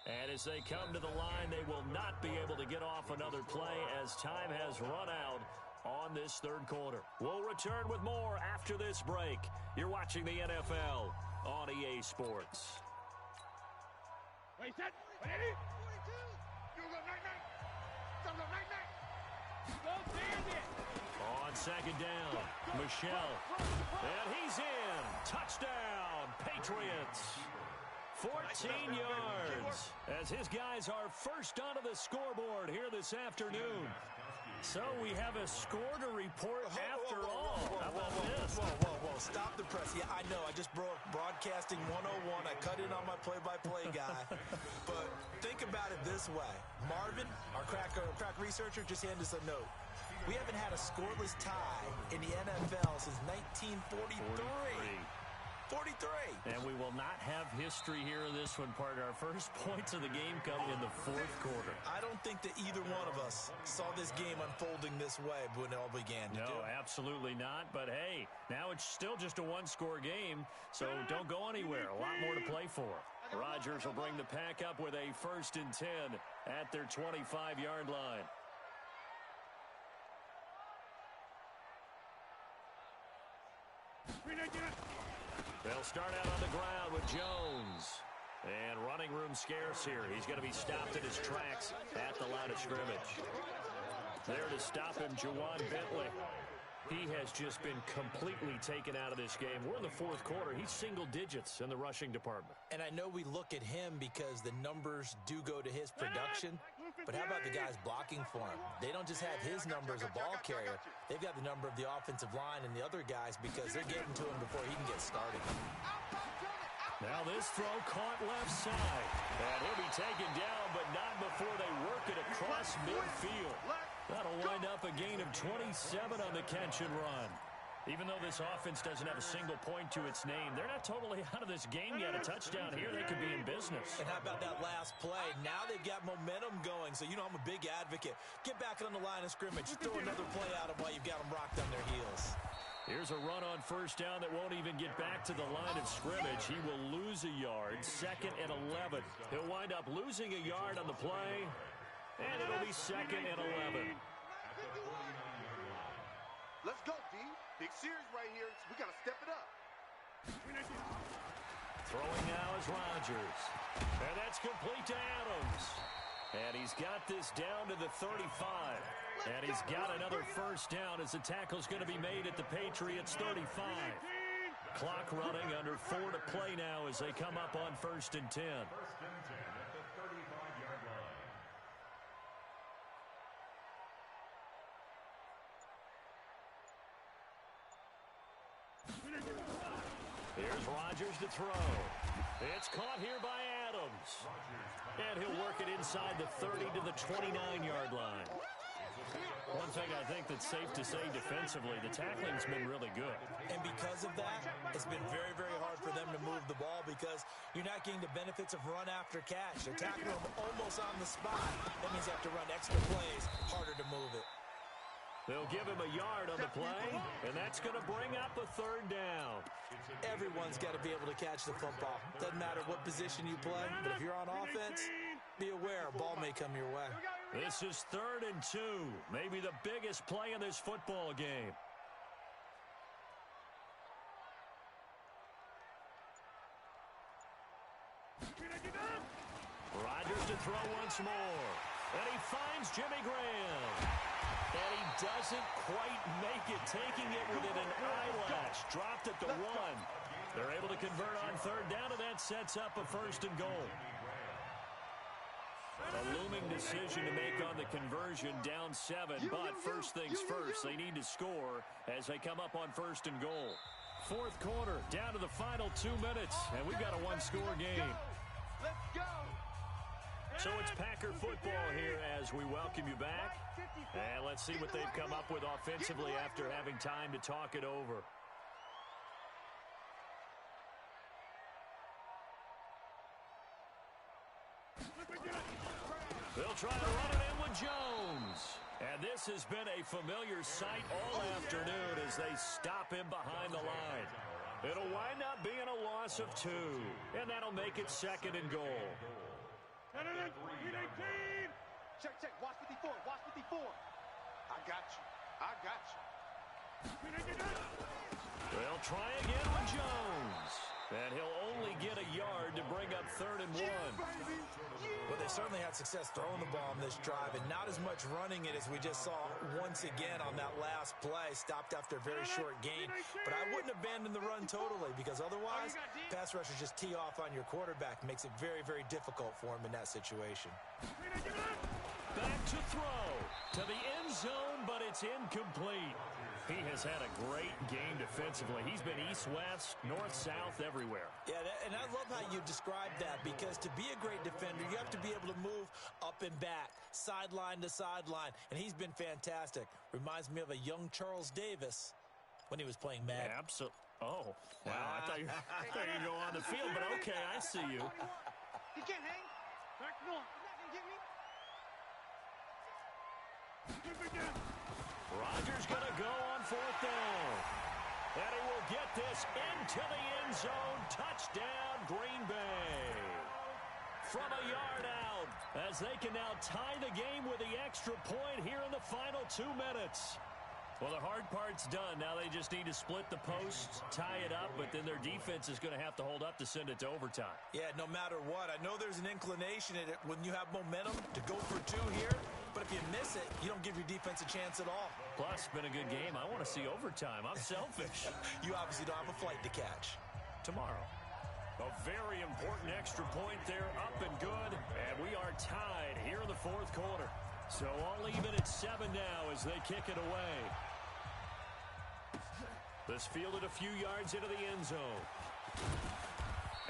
And as they come to the line, they will not be able to get off another play as time has run out on this third quarter. We'll return with more after this break. You're watching the NFL on EA Sports. Wait, set. Ready? 42. You go, night-night. Go, Bandit. On second down, Michel. And he's in. Touchdown, Patriots. 14 yards as his guys are first onto the scoreboard here this afternoon. So we have a score to report after all. How about this? Whoa. Stop the press. Yeah, I know. I just broke broadcasting 101. I cut in on my play-by-play guy. But think about it this way. Marvin, our crack researcher, just handed us a note. We haven't had a scoreless tie in the NFL since 1943. 43. And we will not have history here in this one, partner. Our first points of the game come in the fourth quarter. I don't think that either one of us saw this game unfolding this way when it all began. No, absolutely not. But, hey, now it's still just a one-score game, so don't go anywhere. A lot more to play for. Rodgers will bring the pack up with a 1st and 10 at their 25-yard line. They'll start out on the ground with Jones. And running room scarce here. He's going to be stopped in his tracks at the line of scrimmage. There to stop him, Juwan Bentley. He has just been completely taken out of this game. We're in the fourth quarter. He's single digits in the rushing department. And I know we look at him because the numbers do go to his production. But how about the guys blocking for him? They don't just have his number as a ball carrier. They've got the number of the offensive line and the other guys because they're getting to him before he can get started. Now this throw caught left side. And he'll be taken down, but not before they work it across midfield. That'll wind up a gain of 27 on the catch and run. Even though this offense doesn't have a single point to its name, they're not totally out of this game yet. A touchdown here, they could be in business. And how about that last play? Now they've got momentum going. So, you know, I'm a big advocate. Get back on the line of scrimmage. Throw another play at them while you've got them rocked on their heels. Here's a run on 1st down that won't even get back to the line of scrimmage. He will lose a yard. 2nd and 11. He'll wind up losing a yard on the play. And it'll be 2nd and 11. Let's go, D. Big series right here. We got to step it up. Throwing now is Rodgers. And that's complete to Adams. And he's got this down to the 35. And he's got another 1st down as the tackle's going to be made at the Patriots' 35. Clock running, under 4 to play now as they come up on 1st and 10. 1st and 10 at the 35-yard line. Here's Rodgers to throw. It's caught here by Adams. And he'll work it inside the 30 to the 29-yard line. One thing I think that's safe to say defensively, the tackling's been really good. And because of that, it's been very, very hard for them to move the ball because you're not getting the benefits of run after catch. They're tackling them almost on the spot. That means you have to run extra plays, harder to move it. They'll give him a yard on the play, and that's going to bring up a 3rd down. Everyone's got to be able to catch the football. Doesn't matter what position you play, but if you're on offense, be aware a ball may come your way. This is 3rd and 2, maybe the biggest play in this football game. Rodgers to throw once more, and he finds Jimmy Graham. And he doesn't quite make it, taking it within an eyelash. Dropped at the 1. They're able to convert on 3rd down, and that sets up a 1st and goal. A looming decision to make on the conversion, down 7, but first things first, they need to score as they come up on 1st and goal. Fourth quarter, down to the final 2 minutes, and we've got a one-score game. Let's go. So it's Packer football here as we welcome you back. And let's see what they've come up with offensively after having time to talk it over. They'll try to run it in with Jones. And this has been a familiar sight all afternoon as they stop him behind the line. It'll wind up being a loss of 2. And that'll make it 2nd and goal. Check, check. Watch 54. Watch 54. I got you. I got you. They'll try again with Jones. And he'll only get a yard to bring up 3rd and 1. Well, they certainly had success throwing the ball on this drive, and not as much running it as we just saw once again on that last play. Stopped after a very short gain. But I wouldn't abandon the run totally because otherwise, pass rushers just tee off on your quarterback. Makes it very, very difficult for him in that situation. Back to throw to the end zone, but it's incomplete. He has had a great game defensively. He's been east-west, north-south, everywhere. Yeah, and I love how you describe that because to be a great defender, you have to be able to move up and back, sideline to sideline, and he's been fantastic. Reminds me of a young Charles Davis when he was playing Madden. Absolutely. Oh, wow. I thought you were going to go on the field, but okay, I see you. He can't hang. Back north. He's not going to get me. Rodgers going to go on 4th down. And he will get this into the end zone. Touchdown, Green Bay. From a yard out, as they can now tie the game with the extra point here in the final 2 minutes. Well, the hard part's done. Now they just need to split the posts, tie it up, but then their defense is going to have to hold up to send it to overtime. Yeah, no matter what. I know there's an inclination in it when you have momentum to go for 2 here, but if you miss it, you don't give your defense a chance at all. Plus, it's been a good game. I want to see overtime. I'm selfish. You obviously don't have a flight to catch. Tomorrow. A very important extra point there, up and good, and we are tied here in the 4th quarter. So all even at 7 now as they kick it away. This fielded a few yards into the end zone.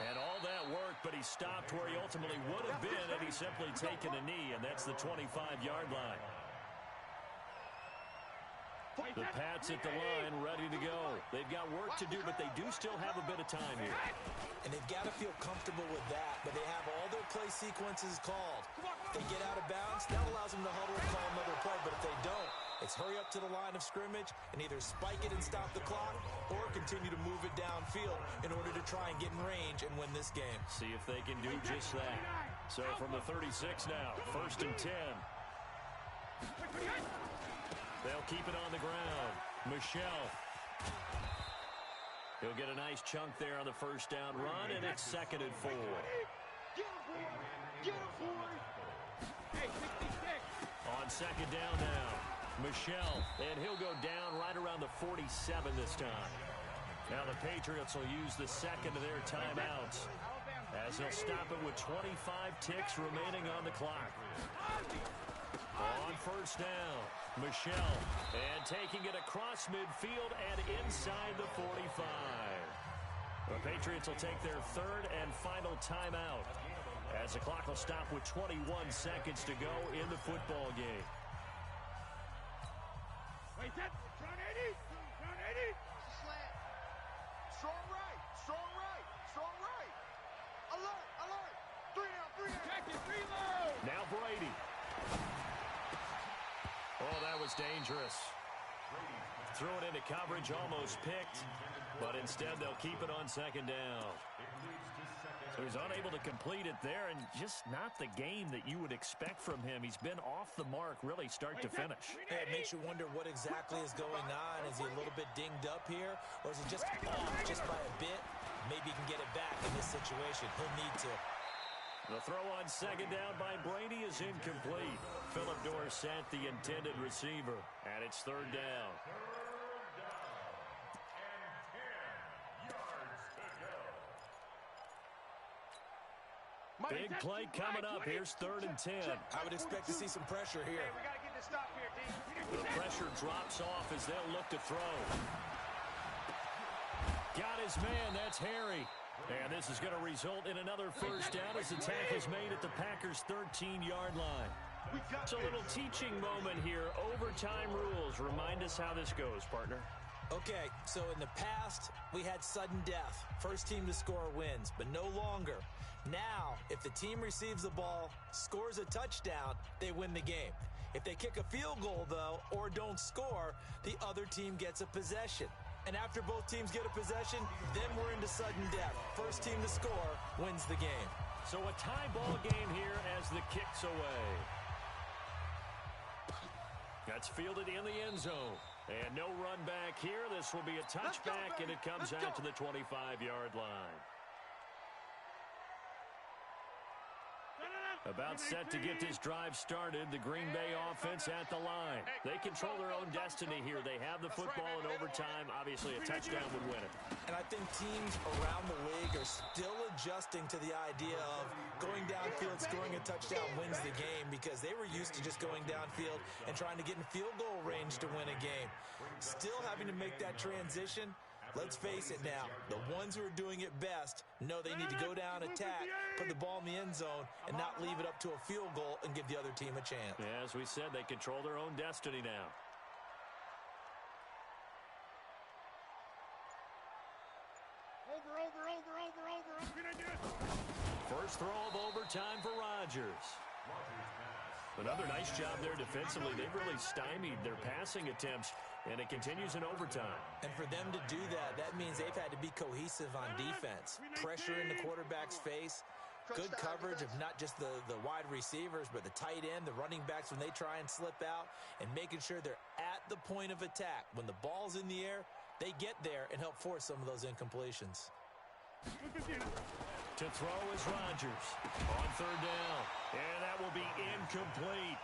And all that work, but he stopped where he ultimately would have been had he simply taken a knee, and that's the 25-yard line. The Pats at the line, ready to go. They've got work to do, but they do still have a bit of time here. And they've got to feel comfortable with that, but they have all their play sequences called. If they get out of bounds, that allows them to huddle and call another play, but if they don't, it's hurry up to the line of scrimmage and either spike it and stop the clock or continue to move it downfield in order to try and get in range and win this game. See if they can do just that. So from the 36 now, 1st and 10. They'll keep it on the ground. Michel. He'll get a nice chunk there on the 1st down run, and it's 2nd and 4. On 2nd down now, Michel, and he'll go down right around the 47 this time. Now the Patriots will use the 2nd of their timeouts as they'll stop it with 25 ticks remaining on the clock. On 1st down, Michel, and taking it across midfield and inside the 45. The Patriots will take their 3rd and final timeout as the clock will stop with 21 seconds to go in the football game. Wait, that. Strong 80. Strong 80. Slant. Strong right. Strong right. Strong right. Alert. Alert. 3 down. 3 down. Check it. Reload. Now Brady. Oh, that was dangerous. Threw it into coverage, almost picked, but instead they'll keep it on 2nd down. So he's unable to complete it there, and just not the game that you would expect from him. He's been off the mark, really, start to finish. Hey, it makes you wonder what exactly is going on. Is he a little bit dinged up here, or is he just off just by a bit? Maybe he can get it back in this situation. He'll need to. The throw on 2nd down by Brady is incomplete. Philip Dorsett, the intended receiver, and it's 3rd down. Big play coming up. Here's 3rd and 10. I would expect to see some pressure here. Hey, we got to get this stop here, D. The pressure drops off as they'll look to throw. Got his man. That's Harry. And this is going to result in another 1st down as the tackle is made at the Packers' 13-yard line. It's a little teaching moment here. Overtime rules. Remind us how this goes, partner. Okay, so in the past, we had sudden death. First team to score wins, but no longer. Now, if the team receives the ball, scores a touchdown, they win the game. If they kick a field goal, though, or don't score, the other team gets a possession. And after both teams get a possession, then we're into sudden death. First team to score wins the game. So a tie ball game here as the kick's away. That's fielded in the end zone. And no run back here. This will be a touchback, and it comes out to the 25-yard line. About set to get this drive started. The Green Bay offense at the line. They control their own destiny here. They have the football in overtime. Obviously, a touchdown would win it. And I think teams around the league are still adjusting to the idea of going downfield, scoring a touchdown wins the game, because they were used to just going downfield and trying to get in field goal range to win a game. Still having to make that transition. Let's face it now, the ones who are doing it best know they need to go down, attack, put the ball in the end zone, and not leave it up to a field goal and give the other team a chance. Yeah, as we said, they control their own destiny now. First throw of overtime for Rodgers. Another nice job there defensively. They've really stymied their passing attempts, and it continues in overtime. And for them to do that, that means they've had to be cohesive on defense. Pressure in the quarterback's face, good coverage of not just the wide receivers, but the tight end, the running backs when they try and slip out, and making sure they're at the point of attack. When the ball's in the air, they get there and help force some of those incompletions. To throw is Rodgers on third down, and that will be incomplete.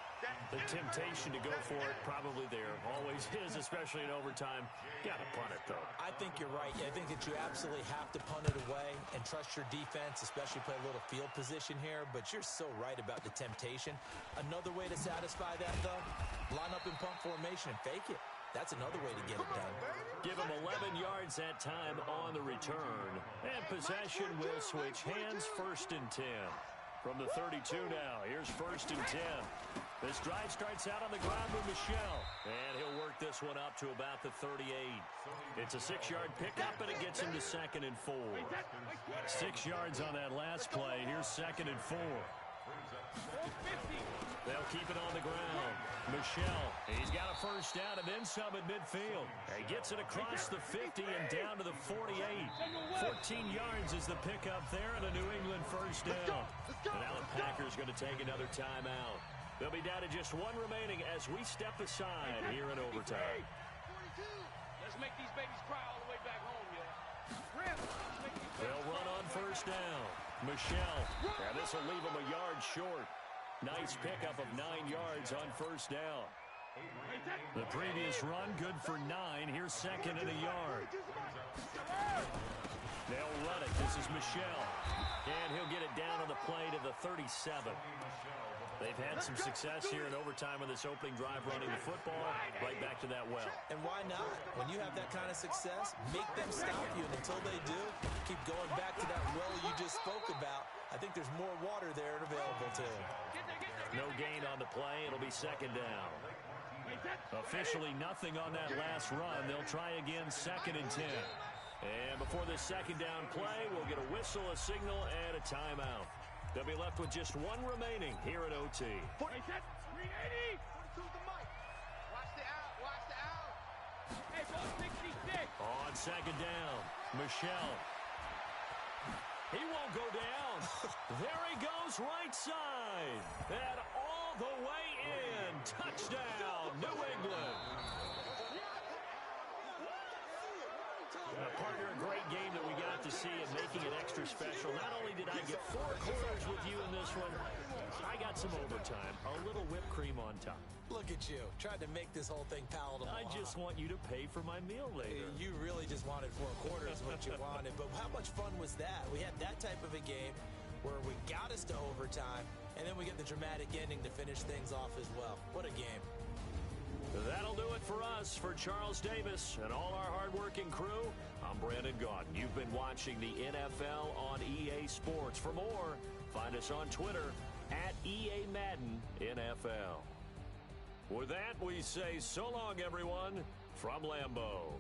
The temptation to go for it probably there. Always is, especially in overtime. Got to punt it, though. I think you're right. I think that you absolutely have to punt it away and trust your defense, especially play a little field position here. But you're so right about the temptation. Another way to satisfy that, though, line up in pump formation and fake it. That's another way to get it done. Give him 11 yards that time on the return. And possession will switch hands, 1st and 10. From the 32 now, here's 1st and 10. This drive starts out on the ground with Michel. And he'll work this one up to about the 38. It's a 6-yard pickup, and it gets him to 2nd and 4. 6 yards on that last play. Here's 2nd and 4. They'll keep it on the ground. Michel, he's got a first down and then some at midfield. He gets it across the 50 and down to the 48. 14 yards is the pickup there and a New England first down. And now the Packers going to take another timeout. They'll be down to just one remaining as we step aside here in overtime. Let's make these babies cry all the way back home, yeah. They'll run on first down. Michel, and this will leave him a yard short. Nice pickup of 9 yards on first down. The previous run, good for 9. Here's 2nd and a yard. They'll run it. This is Michel. And he'll get it down on the play to the 37. They've had some success here in overtime on this opening drive running the football. Right back to that well. And why not? When you have that kind of success, make them stop you. And until they do, keep going back to that well you just spoke about. I think there's more water there available to them. No gain on the play. It'll be 2nd down. Officially nothing on that last run. They'll try again 2nd and 10. And before this 2nd down play, we'll get a whistle, a signal, and a timeout. They'll be left with just one remaining here at OT. 380. Watch the out. Watch the out. Hey, ball 66. On 2nd down, Michel. He won't go down. There he goes, right side. And all the way in. Touchdown, New England. Partner, a great game that we got to see and making it extra special. Not only did I get 4 quarters with you in this one, I got some overtime. A little whipped cream on top. Look at you, trying to make this whole thing palatable. I just want you to pay for my meal later. You really just wanted 4 quarters what you wanted. But how much fun was that? We had that type of a game where we got us to overtime, and then we get the dramatic ending to finish things off as well. What a game. That'll do it for us. For Charles Davis and all our hardworking crew, I'm Brandon Gaudin. You've been watching the NFL on EA Sports. For more, find us on Twitter at EA Madden NFL. With that, we say so long, everyone, from Lambeau.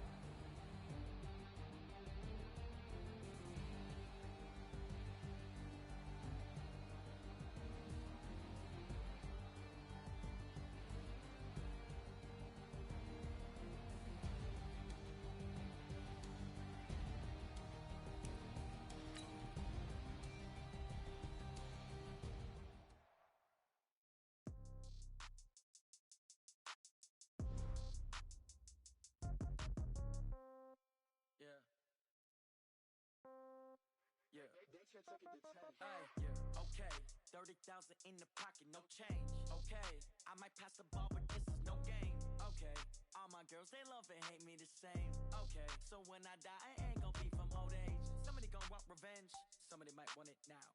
Okay, 30,000 in the pocket, no change. Okay, I might pass the ball, but this is no game. Okay, all my girls, they love and hate me the same. Okay, so when I die, I ain't gonna be from old age. Somebody gonna want revenge, somebody might want it now.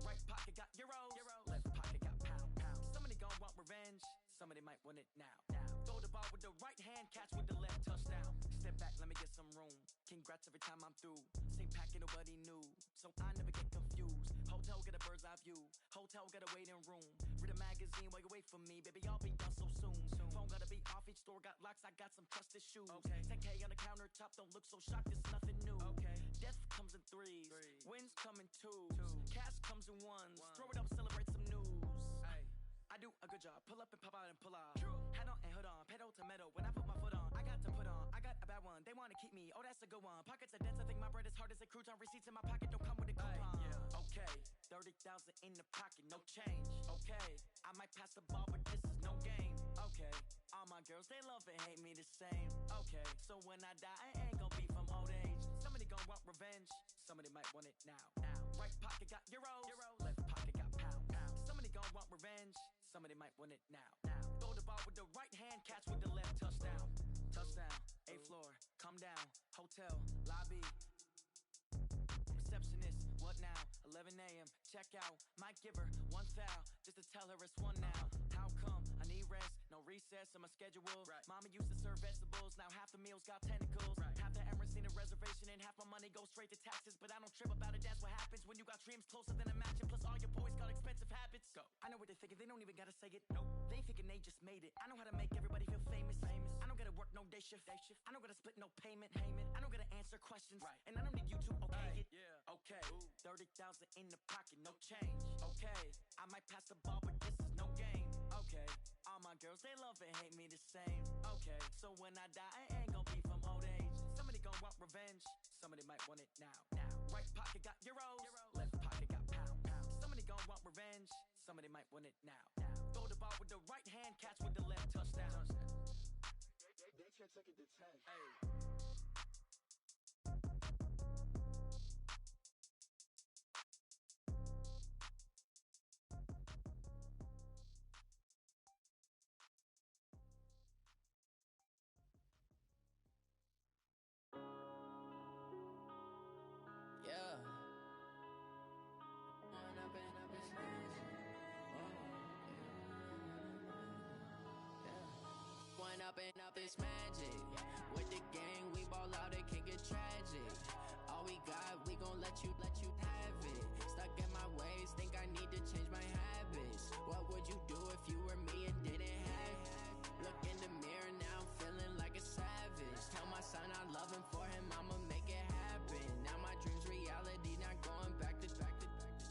Right pocket got euros, left pocket got pound. Somebody gonna want revenge, somebody might want it now. Throw the ball with the right hand, catch with the left, touchdown. Step back, let me get some room. Congrats every time I'm through. Same packet, nobody knew, so I never get confused. Hotel get a bird's eye view. Hotel got a waiting room. Read a magazine while you wait for me, baby. I'll be done so soon. Phone gotta be off. Each store got locks. I got some trusted shoes. 10K on the countertop. Don't look so shocked. It's nothing new. Death comes in threes. Wins come in twos. Cash comes in ones. Throw it up, celebrate some news. I do a good job. Pull up and pop out and pull off. Hat on and hood on. Pedal to metal. When I put my foot on, I got to put on. I got a bad one. They want to keep me. Oh, that's a good one. Pockets are dense. I think my bread is hard as a crouton. Receipts in my pocket don't come with a coupon. Okay, 30,000 in the pocket, no change. Okay, I might pass the ball, but this is no game. Okay, all my girls, they love and hate me the same. Okay, so when I die, I ain't gon' be from old age. Somebody gon' want revenge. Somebody might want it now. Right pocket got euros. Left pocket got pound. Somebody gon' want revenge. Somebody might want it now. Throw the ball with the right hand, catch with the left. Touchdown. Touchdown. 8th floor. Come down. Hotel. Lobby. Receptionist. What now? 11 a.m. Check out. Might give her one foul just to tell her it's one now. How come? I need rest. No recess in my schedule. Mama used to serve vegetables. Now half the meals got tentacles. Half the Emirates need a reservation and half my money goes straight to taxes. But I don't trip about it. That's what happens when you got dreams closer than a mansion. Plus all your boys got expensive habits. Go. I know what they're thinking. They don't even gotta say it. Nope. They thinking they just made it. I know how to make everybody feel famous. I don't gotta work no day shift. I don't gotta split no payment. I don't gotta answer questions. And I don't need you to okay it. Okay. 30,000 in the pocket, no change. Okay. I might pass the ball, but this is no game. Okay. All my girls, they love and hate me the same. Okay. So when I die, I ain't gon' be from old age. Somebody gon' want revenge. Somebody might want it now. Right pocket got euros. Left pocket got pound. Somebody gon' want revenge. Somebody might want it now. Throw the ball with the right hand, catch with the left. Touchdown. They check it to 10. Up this magic. With the gang, we ball out, it can get tragic. All we got, we gon' let you have it. Stuck in my ways, think I need to change my habits. What would you do if you were me and didn't have it? Look in the mirror now, I'm feeling like a savage. Tell my son I love him, for him I'ma make it happen. Now my dreams reality, not going back to.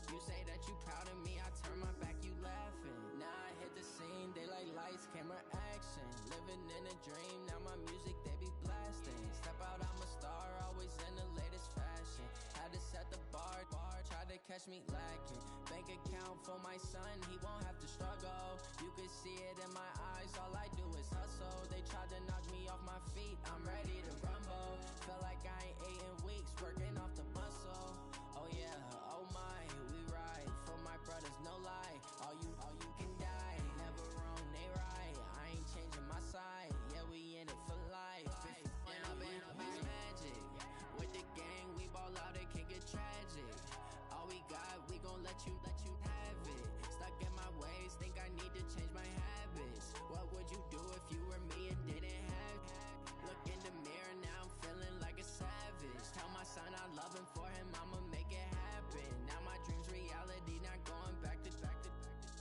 You say that you proud of me, I turn my back, you laughing. Now I hit the scene, daylight lights, camera action. Living in a dream, now my music they be blasting. Step out, I'm a star, always in the latest fashion. Had to set the bar, tried to catch me lacking. Bank account for my son, he won't have to struggle. You can see it in my eyes, all I do is hustle. They tried to knock me off my feet, I'm ready to rumble. Felt like I ain't ate in weeks, working off the muscle. Oh yeah, oh my, we ride for my brothers, no lie. All you can die, never wrong, they right. I ain't changing my side, yeah, we in it for life. And I've been magic. With the gang, we ball out, it can get tragic. All we got, we gon' let you have it. Stuck in my ways, think I need to change my habits. What would you do if you were me and didn't have it? Look in the mirror, now I'm feeling like a savage. Tell my son I love him, for him I'ma make it happen. Now my dreams reality, not going back to.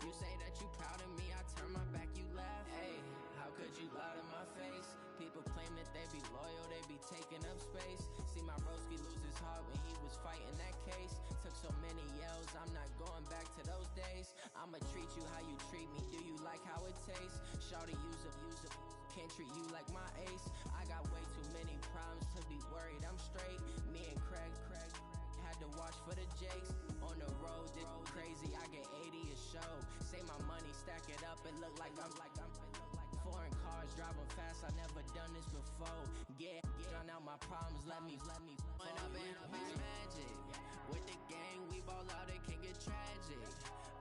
You say that you proud of me, I turn my back, you laugh. Hey, how could you lie to my face? People claim that they be loyal, they be taking up space. See my broski lose his heart when he was fighting that case. Took so many yells, I'm not going back to those days. I'ma treat you how you treat me, do you like how it tastes? Shawty, use up, can't treat you like my ace. I got way too many problems to be worried, I'm straight. Me and Craig had to watch for the Jakes. On the road, this crazy, I get 80 a show. Say my money, stack it up, it look like I'm foreign cars, driving fast, I never done this before. Get drown out my problems, let me When I've been magic. With the gang, we ball out, it can get tragic.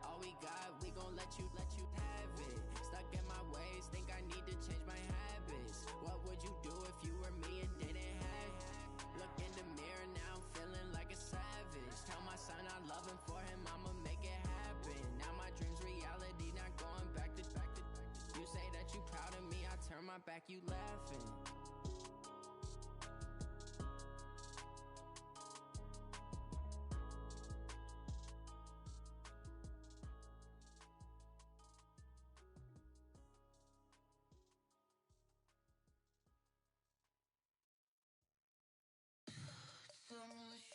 All we got, we gon' let you have it. Stuck in my ways, think I need to change my habits. What would you do if you were me and didn't have it? Look in the mirror, now I'm feeling like a savage. Tell my son I love him, for him I'ma make it happen. Now my dreams reality, not going back to. You say that you proud of me, I turn my back, you laughing. Some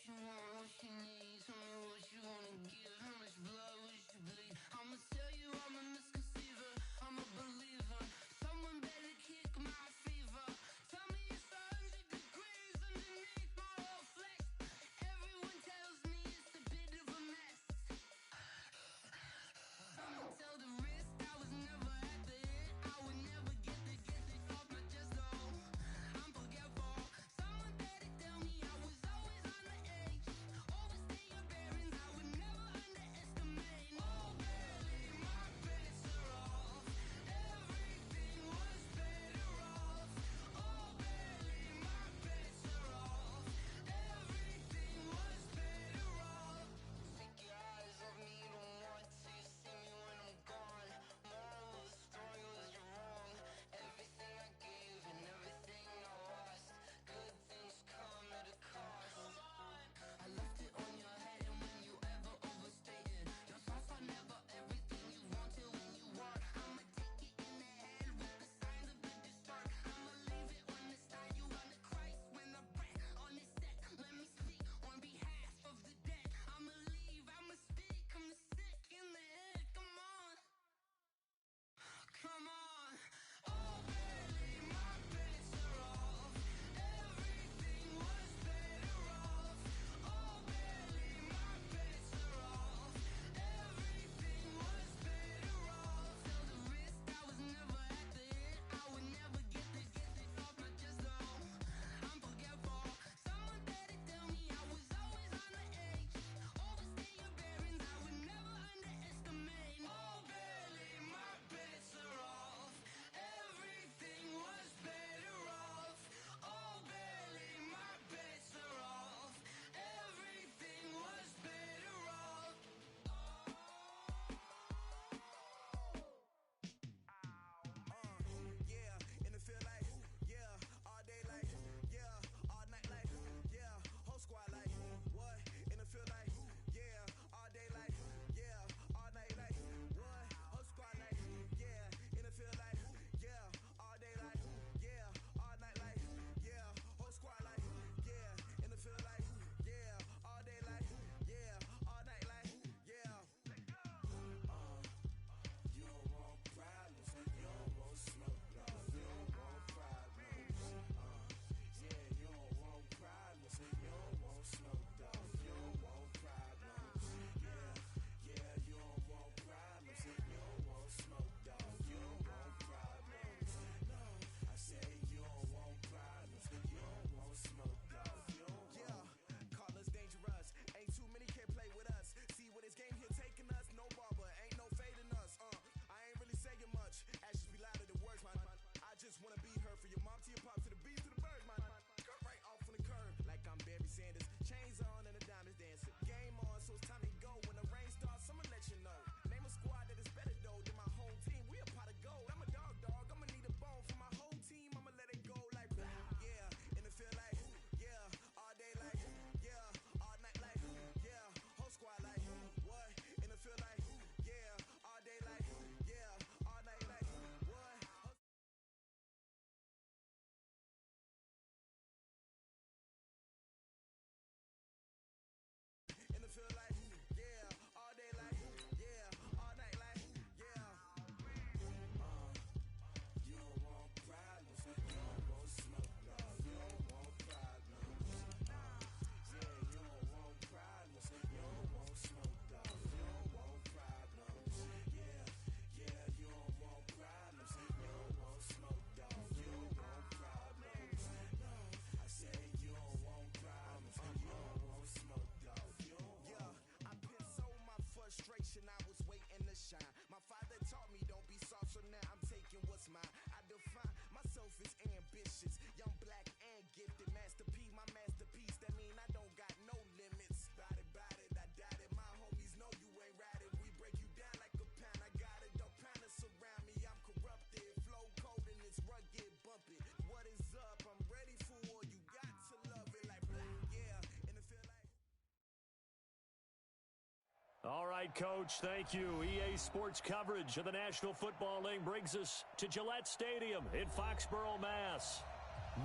right, Coach. Thank you. EA Sports coverage of the National Football League brings us to Gillette Stadium in Foxborough, Mass.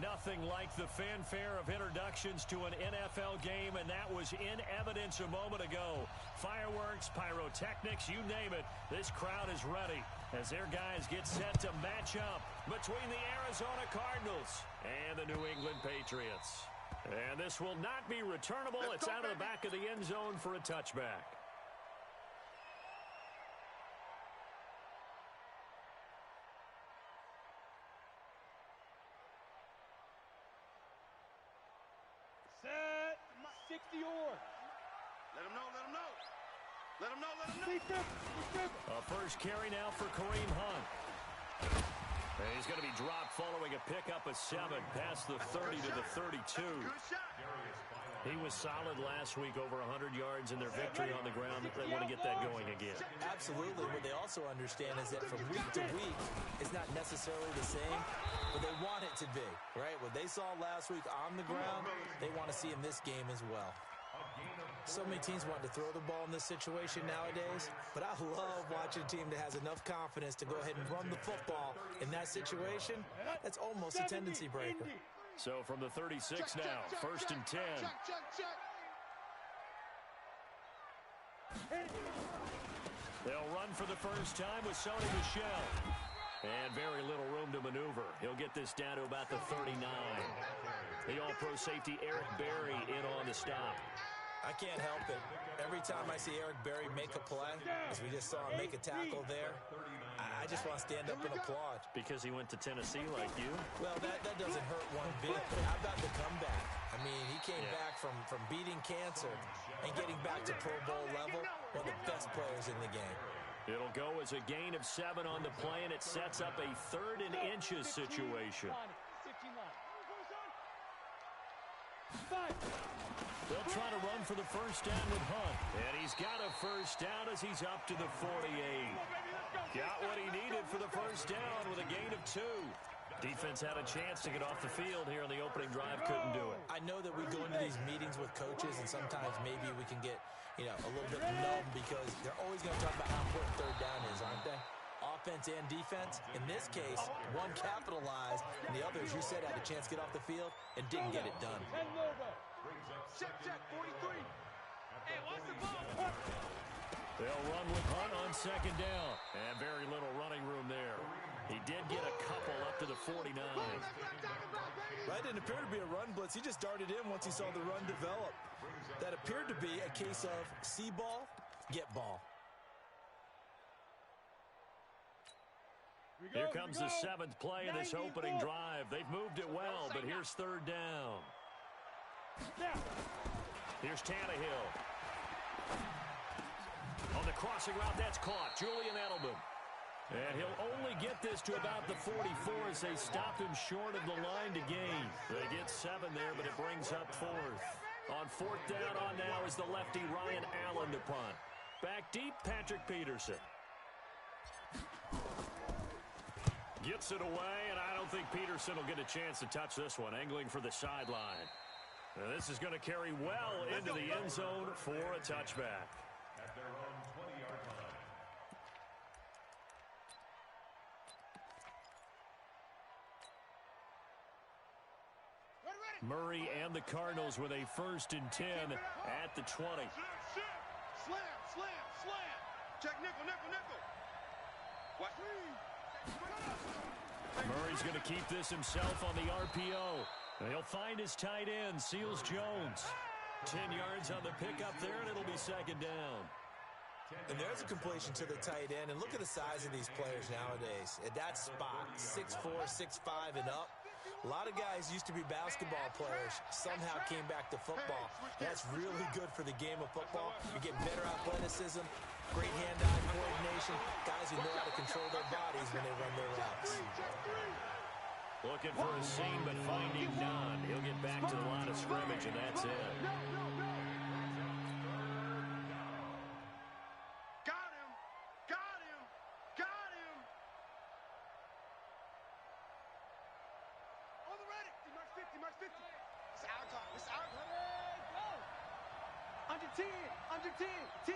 Nothing like the fanfare of introductions to an NFL game, and that was in evidence a moment ago. Fireworks, pyrotechnics, you name it. This crowd is ready as their guys get set to match up between the Arizona Cardinals and the New England Patriots. And this will not be returnable. It's out of the back of the end zone for a touchback. Set. 60 or. Let him know, let him know. Let him know, let him know. A first carry now for Kareem Hunt. And he's going to be dropped following a pickup of 7 past the 30 to the 32. He was solid last week, over 100 yards in their victory on the ground. They want to get that going again. Absolutely. What they also understand is that from week to week, it's not necessarily the same, but they want it to be, right? What they saw last week on the ground, they want to see in this game as well. So many teams want to throw the ball in this situation nowadays, but I love watching a team that has enough confidence to go ahead and run the football in that situation. That's almost a tendency breaker. So from the 36 now, first and 10. They'll run for the first time with Sony Michel. And very little room to maneuver. He'll get this down to about the 39. The all-pro safety Eric Berry in on the stop. I can't help it. Every time I see Eric Berry make a play, as we just saw him make a tackle there, I just want to stand up and applaud. Because he went to Tennessee like you? Well, that doesn't hurt one bit. How about the comeback? I mean, he came back from beating cancer and getting back to Pro Bowl level, one of the best players in the game. It'll go as a gain of 7 on the play, and it sets up a 3rd and inches situation. They'll try to run for the first down with Hunt. And he's got a first down as he's up to the 48. Got what he needed for the first down with a gain of 2. Defense had a chance to get off the field here in the opening drive, couldn't do it. I know that we go into these meetings with coaches, and sometimes maybe we can get, a little bit numb because they're always going to talk about how important 3rd down is, aren't they? Offense and defense. In this case, one capitalized, and the other, as you said, had a chance to get off the field and didn't get it done. Check, 43. Hey, watch the ball. They'll run with Hunt on 2nd down. And very little running room there. He did get a couple up to the 49. That didn't appear to be a run blitz. He just darted in once he saw the run develop. That appeared to be a case of see ball, get ball. Here comes the 7th play of this opening drive. They've moved it well, but here's 3rd down. Here's Tannehill. On the crossing route, that's caught. Julian Edelman. And he'll only get this to about the 44 as they stop him short of the line to gain. They get 7 there, but it brings up 4th. On 4th down on now is the lefty Ryan Allen to punt. Back deep, Patrick Peterson. Gets it away, and I don't think Peterson will get a chance to touch this one. Angling for the sideline. Now this is going to carry well into the end zone for a touchback. At their own 20-yard line. Murray and the Cardinals with a 1st and 10 at the 20. Slam. Check nickel. What? Murray's going to keep this himself on the RPO. And he'll find his tight end, Seals Jones. 10 yards on the pickup there, and it'll be 2nd down. And there's a completion to the tight end. And look at the size of these players nowadays. At that spot, 6'4", 6'5", and up. A lot of guys used to be basketball players, somehow came back to football. That's really good for the game of football. You're getting better athleticism, great hand-eye coordination, guys who know how to control their bodies when they run their routes. Looking for a seam, but finding none. He'll get back to the line of scrimmage, and that's it. Got him. On the ready. March 50. It's our time. Under 10. 10.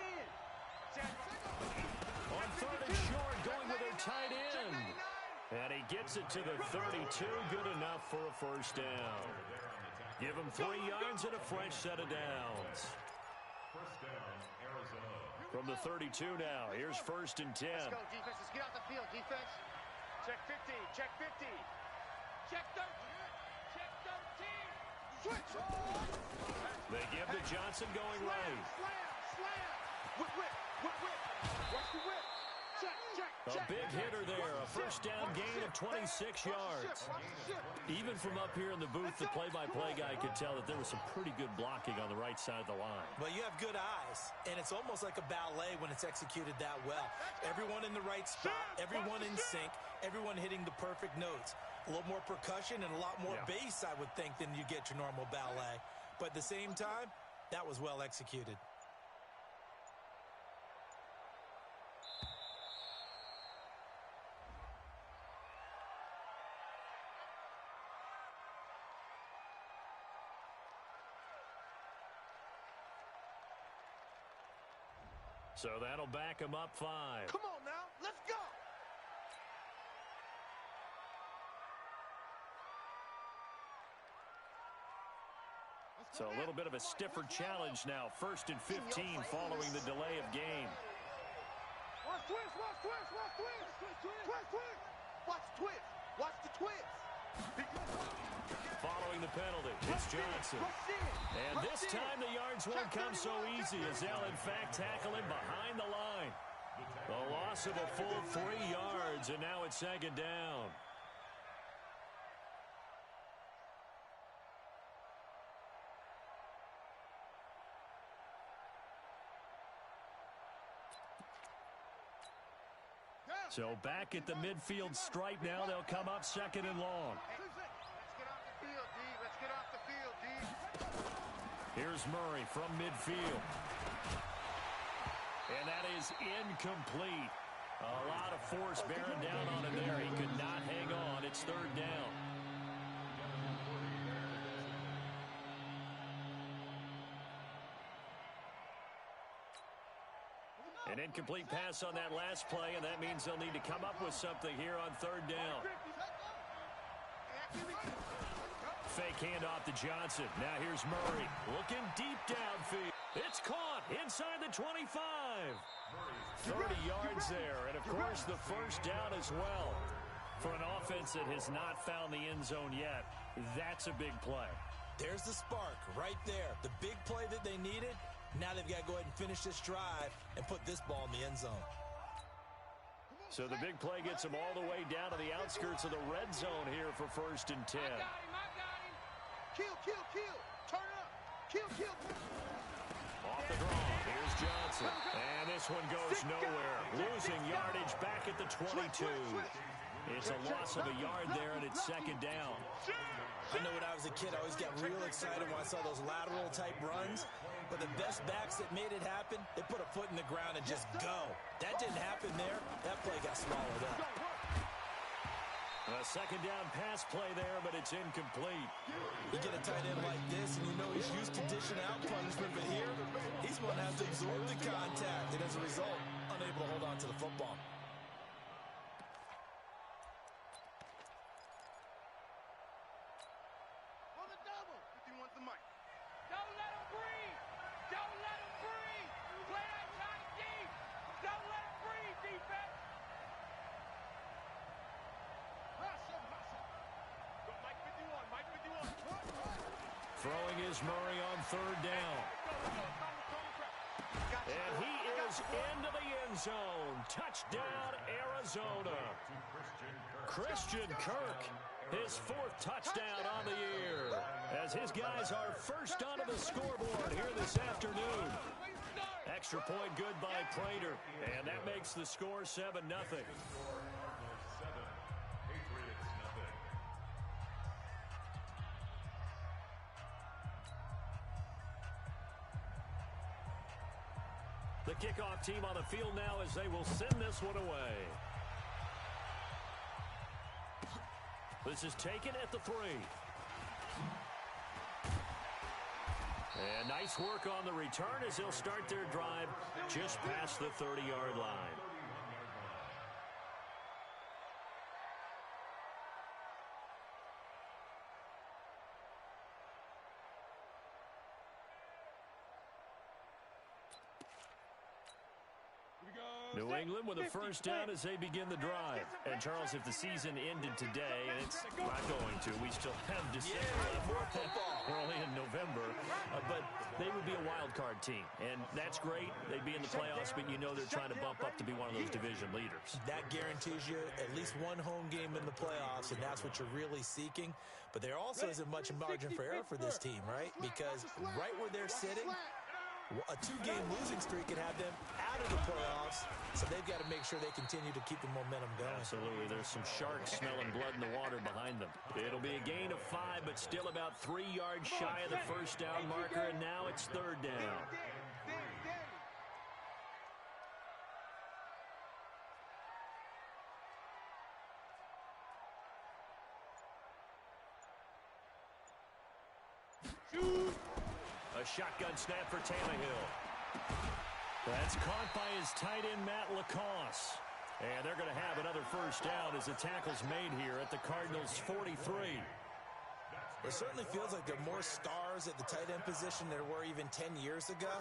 On third and short, going with their tight end. And he gets it to the 32. Good enough for a first down. Give him 3 yards and a fresh set of downs. First down, Arizona. From the 32 now, here's first and 10. Let's go, defense. Let's get out the field, defense. Check 50. Check 50. Check 13. Check 13. Switch. They give to Johnson going right. Slam. Whip. Watch the whip. Check. A big hitter there. A first down gain of 26 yards. Even from up here in the booth, the play-by-play guy could tell that there was some pretty good blocking on the right side of the line. Well, you have good eyes, and it's almost like a ballet when it's executed that well. Everyone in the right spot, everyone in sync, everyone hitting the perfect notes. A little more percussion and a lot more bass, I would think, than you get your normal ballet. But at the same time, that was well executed. So that'll back him up 5. Come on now, let's go. So a little bit of a stiffer challenge now. First and 15 following the delay of game. Watch twist. Watch the twist. Following the penalty, it's Johnson. And this time the yards won't come so easy as they'll in fact tackle him behind the line. A loss of a full 3 yards, and now it's second down. So back at the midfield stripe now, they'll come up second and long. Let's get off the field, D. Here's Murray from midfield. And that is incomplete. A lot of force bearing down on him there. He could not hang on. It's third down. An incomplete pass on that last play, and that means they'll need to come up with something here on third down. Fake handoff to Johnson. Now here's Murray looking deep downfield. It's caught inside the 25. 30 yards there, and of course the first down as well. For an offense that has not found the end zone yet, that's a big play. There's the spark right there. The big play that they needed. Now they've got to go ahead and finish this drive and put this ball in the end zone. So the big play gets them all the way down to the outskirts of the red zone here for first and 10. I got him. Kill. Turn up. Kill. Off the draw. Here's Johnson. And this one goes nowhere. Losing yardage back at the 22. It's a loss of a yard there, and it's second down. I know when I was a kid, I always got real excited when I saw those lateral-type runs. But the best backs that made it happen, they put a foot in the ground and just go. That didn't happen there. That play got swallowed up. A second down pass play there, but it's incomplete. You get a tight end like this, and you know he's used to dishing out punishment, but here, he's going to have to absorb the contact, and as a result, unable to hold on to the football. On the double. 51's the mic. Don't let him breathe. Play that tight deep. Don't let him breathe, defense. Mike 51. Throwing is Murray on third down. And he is into the end zone. Touchdown, Arizona. Christian Kirk, his 4th touchdown on the year, as his guys are first onto the scoreboard here this afternoon. Extra point good by Prater, and that makes the score 7-0. The kickoff team on the field now as they will send this one away. This is taken at the 3. And nice work on the return as they'll start their drive just past the 30-yard line. New England with a first down as they begin the drive. And, Charles, if the season ended today, and it's not going to, we still have December left. We're only in November. But they would be a wild card team. And that's great. They'd be in the playoffs, but you know they're trying to bump up to be one of those division leaders. That guarantees you at least one home game in the playoffs, and that's what you're really seeking. But there also isn't much margin for error for this team, right? Because right where they're sitting, a 2-game losing streak could have them out of the playoffs, so they've got to make sure they continue to keep the momentum going. Absolutely. There's some sharks smelling blood in the water behind them. It'll be a gain of 5, but still about 3 yards shy of the first down marker, and now it's third down. A shotgun snap for Tannehill. That's caught by his tight end, Matt LaCosse. And they're going to have another first down as the tackle's made here at the Cardinals' 43. It certainly feels like there are more stars at the tight end position than there were even 10 years ago.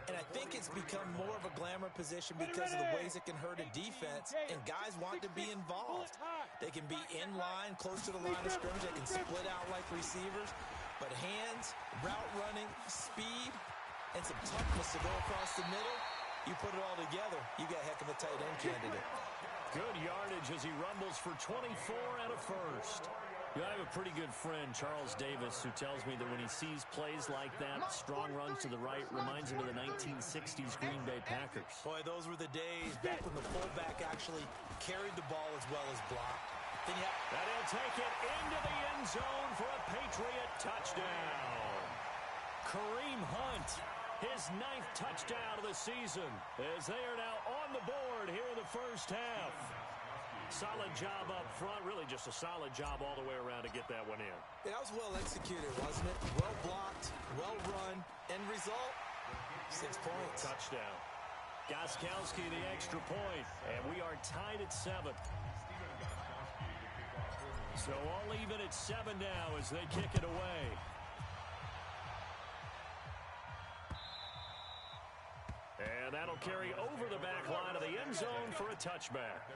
And I think it's become more of a glamour position because of the ways it can hurt a defense, and guys want to be involved. They can be in line, close to the line of scrimmage. They can split out like receivers. But hands, route running, speed, and some toughness to go across the middle, you put it all together, you got a heck of a tight end candidate. Good yardage as he rumbles for 24 and a first. You know, I have a pretty good friend, Charles Davis, who tells me that when he sees plays like that, strong runs to the right, reminds him of the 1960s Green Bay Packers. Boy, those were the days back when the fullback actually carried the ball as well as blocked. And he'll take it into the end zone for a Patriot touchdown. Kareem Hunt, his 9th touchdown of the season, as they are now on the board here in the first half. Solid job up front, really just a solid job all the way around to get that one in. That was well executed, wasn't it? Well blocked, well run. End result, 6 points. Touchdown. Gostkowski the extra point, and we are tied at 7. So all even at 7 now as they kick it away. And that'll carry over the back line of the end zone for a touchback.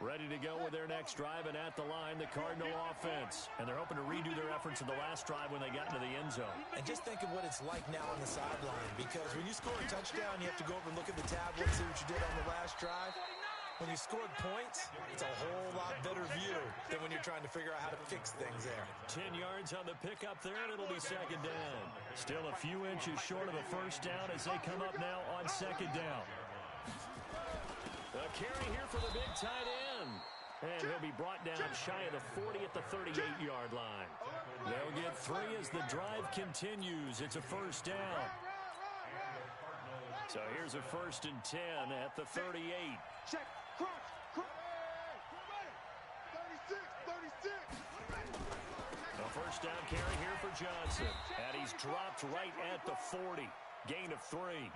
Ready to go with their next drive, and at the line, the Cardinal offense. And they're hoping to redo their efforts in the last drive when they got into the end zone. And just think of what it's like now on the sideline, because when you score a touchdown, you have to go over and look at the tablet, see what you did on the last drive. When you scored points, it's a whole lot better view than when you're trying to figure out how to fix things there. 10 yards on the pickup there, and it'll be second down. Still a few inches short of a first down as they come up now on second down. A carry here for the big tight end. And he'll be brought down shy of the 40 at the 38-yard line. They'll get 3 as the drive continues. It's a first down. So here's a 1st and 10 at the 38. Check. Cross. 36. A first down carry here for Johnson. And he's dropped right at the 40. Gain of 3.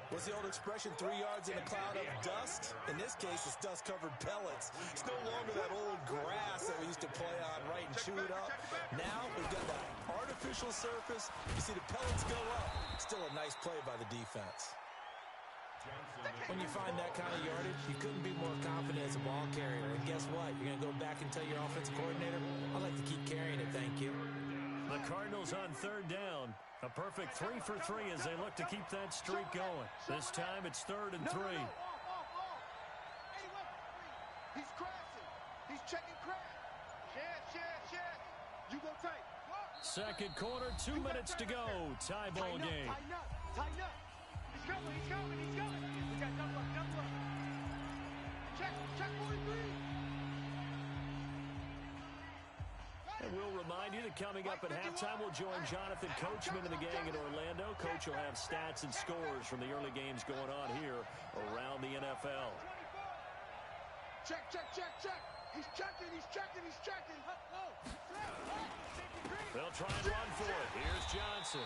What's the old expression, 3 yards in a cloud of dust? In this case, it's dust-covered pellets. It's no longer that old grass that we used to play on, right, and chew it up. Now we've got that artificial surface. You see the pellets go up. Still a nice play by the defense. When you find that kind of yardage, you couldn't be more confident as a ball carrier. And guess what? You're going to go back and tell your offensive coordinator, I'd like to keep carrying it, thank you. The Cardinals on third down. A perfect 3 for 3 as they look to keep that streak going. This time it's 3rd and 3. Anyway, he's crashing. He's checking crash. Share. You go tight. Second quarter, 2 minutes to go. Tie ball game. Tighten up. He's coming. We got double up. Check 43. And we'll remind you that coming up at halftime, we'll join Jonathan Coachman and the gang in Orlando. Coach will have stats and scores from the early games going on here around the NFL. Check, check, check, check. He's checking, he's checking, he's checking. They'll try and run for it. Here's Johnson.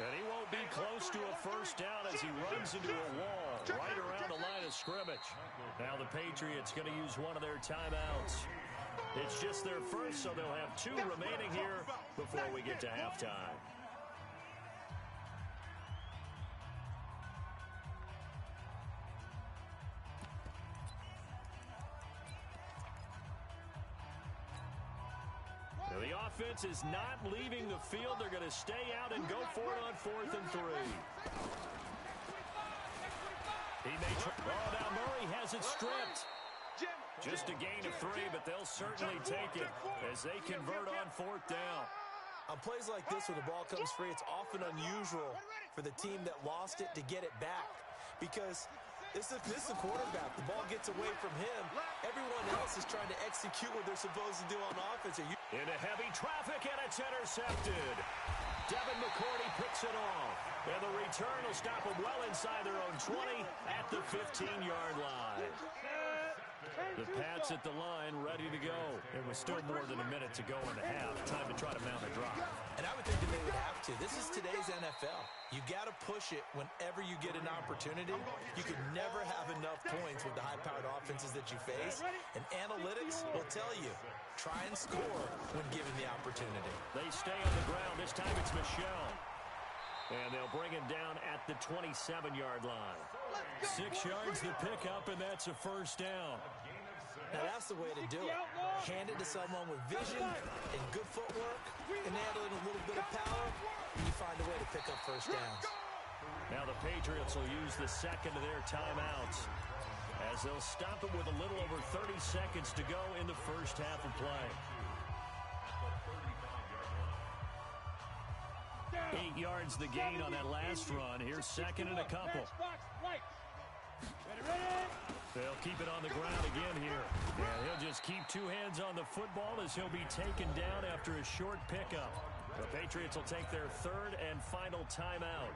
And he won't be close to a first down as he runs into a wall right around the line of scrimmage. Now the Patriots going to use one of their timeouts. It's just their first, so they'll have 2 remaining here before we get to halftime. Now the offense is not leaving the field. They're going to stay out and go for it on 4th and 3. He may try. Oh, now Murray has it stripped. Just a gain of 3, but they'll certainly take it as they convert on 4th down. On plays like this, when the ball comes free, it's often unusual for the team that lost it to get it back. Because this is the quarterback. The ball gets away from him. Everyone else is trying to execute what they're supposed to do on offense. Into heavy traffic, and it's intercepted. Devin McCourty picks it off. And the return will stop them well inside their own 20 at the 15-yard line. The Pats at the line, ready to go. It was still more than a minute to go in the half. Time to try to mount a drive. And I would think that they would have to. This is today's NFL. You got to push it whenever you get an opportunity. You can never have enough points with the high-powered offenses that you face. And analytics will tell you, try and score when given the opportunity. They stay on the ground. This time it's Michel. And they'll bring him down at the 27-yard line. 6 yards the pickup, and that's a first down. Now that's the way to do it. Hand it to someone with vision and good footwork, and add in a little bit of power, and you find a way to pick up first downs. Now the Patriots will use the second of their timeouts as they'll stop it with a little over 30 seconds to go in the first half of play. 8 yards the gain on that last run. Here's second and a couple. They'll keep it on the ground again here. And he'll just keep 2 hands on the football as he'll be taken down after a short pickup. The Patriots will take their 3rd and final timeout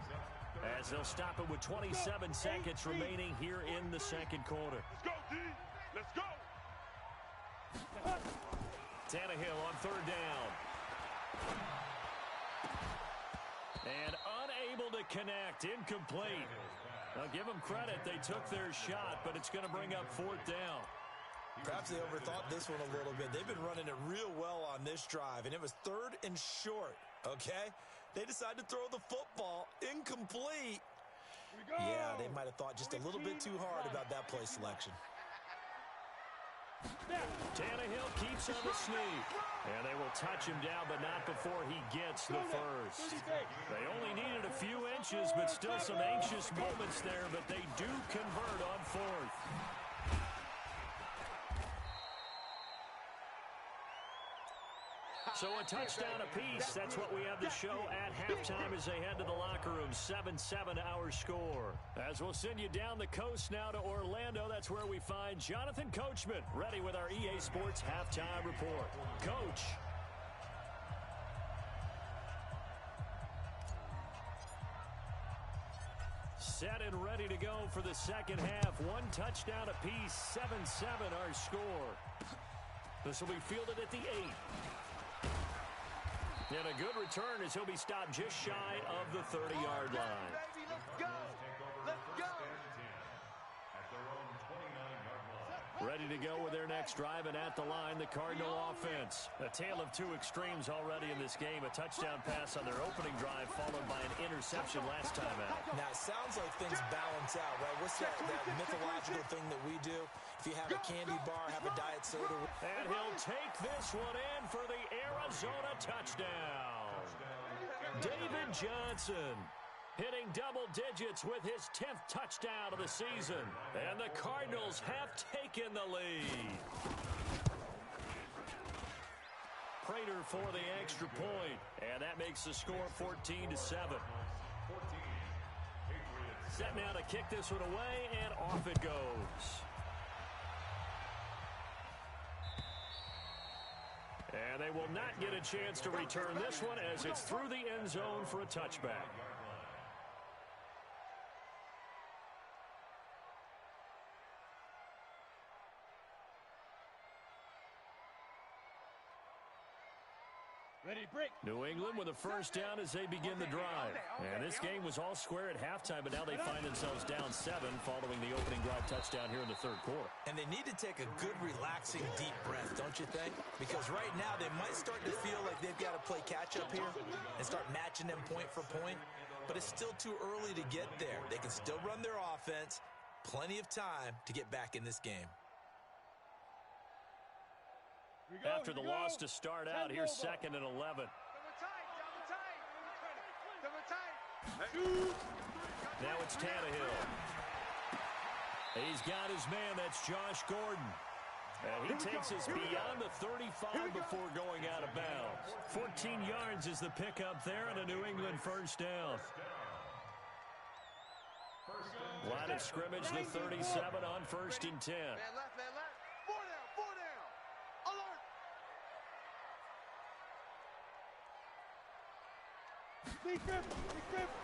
as they'll stop it with 27 seconds remaining here in the second quarter. Let's go, D. Let's go. Tannehill on 3rd down. And unable to connect. Incomplete. Now, give them credit. They took their shot, but it's going to bring up 4th down. Perhaps they overthought this one a little bit. They've been running it real well on this drive, and it was 3rd and short, okay? They decided to throw the football incomplete. Yeah, they might have thought just a little bit too hard about that play selection. Tannehill keeps on the sneak. And they will touch him down, but not before he gets the first. They only needed a few inches, but still some anxious moments there, but they do convert on 4th. So a touchdown apiece. That's what we have to show at halftime as they head to the locker room. 7-7 our score. As we'll send you down the coast now to Orlando, that's where we find Jonathan Coachman, ready with our EA Sports halftime report. Coach. Set and ready to go for the second half. 1 touchdown apiece. 7-7 our score. This will be fielded at the 8. And a good return as he'll be stopped just shy of the 30-yard line. Let's go. Let's go. Ready to go with their next drive, and at the line, the Cardinal offense. A tale of 2 extremes already in this game. A touchdown pass on their opening drive, followed by an interception last time out. Now, it sounds like things balance out, right? What's that mythological thing that we do? If you have a candy bar, have a diet soda. And he'll take this one in for the Arizona touchdown. David Johnson hitting double digits with his 10th touchdown of the season. And the Cardinals have taken the lead. Prater for the extra point. And that makes the score 14-7. Set now to kick this one away, and off it goes. And they will not get a chance to return this one as it's through the end zone for a touchback. New England with a first down as they begin the drive. And this game was all square at halftime, but now they find themselves down 7 following the opening drive touchdown here in the third quarter. And they need to take a good, relaxing, deep breath, don't you think? Because right now they might start to feel like they've got to play catch-up here and start matching them point for point. But it's still too early to get there. They can still run their offense. Plenty of time to get back in this game. After the loss to start out, here's 2nd and 11. Now it's Tannehill. He's got his man. That's Josh Gordon. And he takes us beyond the 35 before going out of bounds. 14 yards is the pickup there and a New England first down. Line of scrimmage, the 37 on 1st and 10. Man left, man left. 4 down. Alert.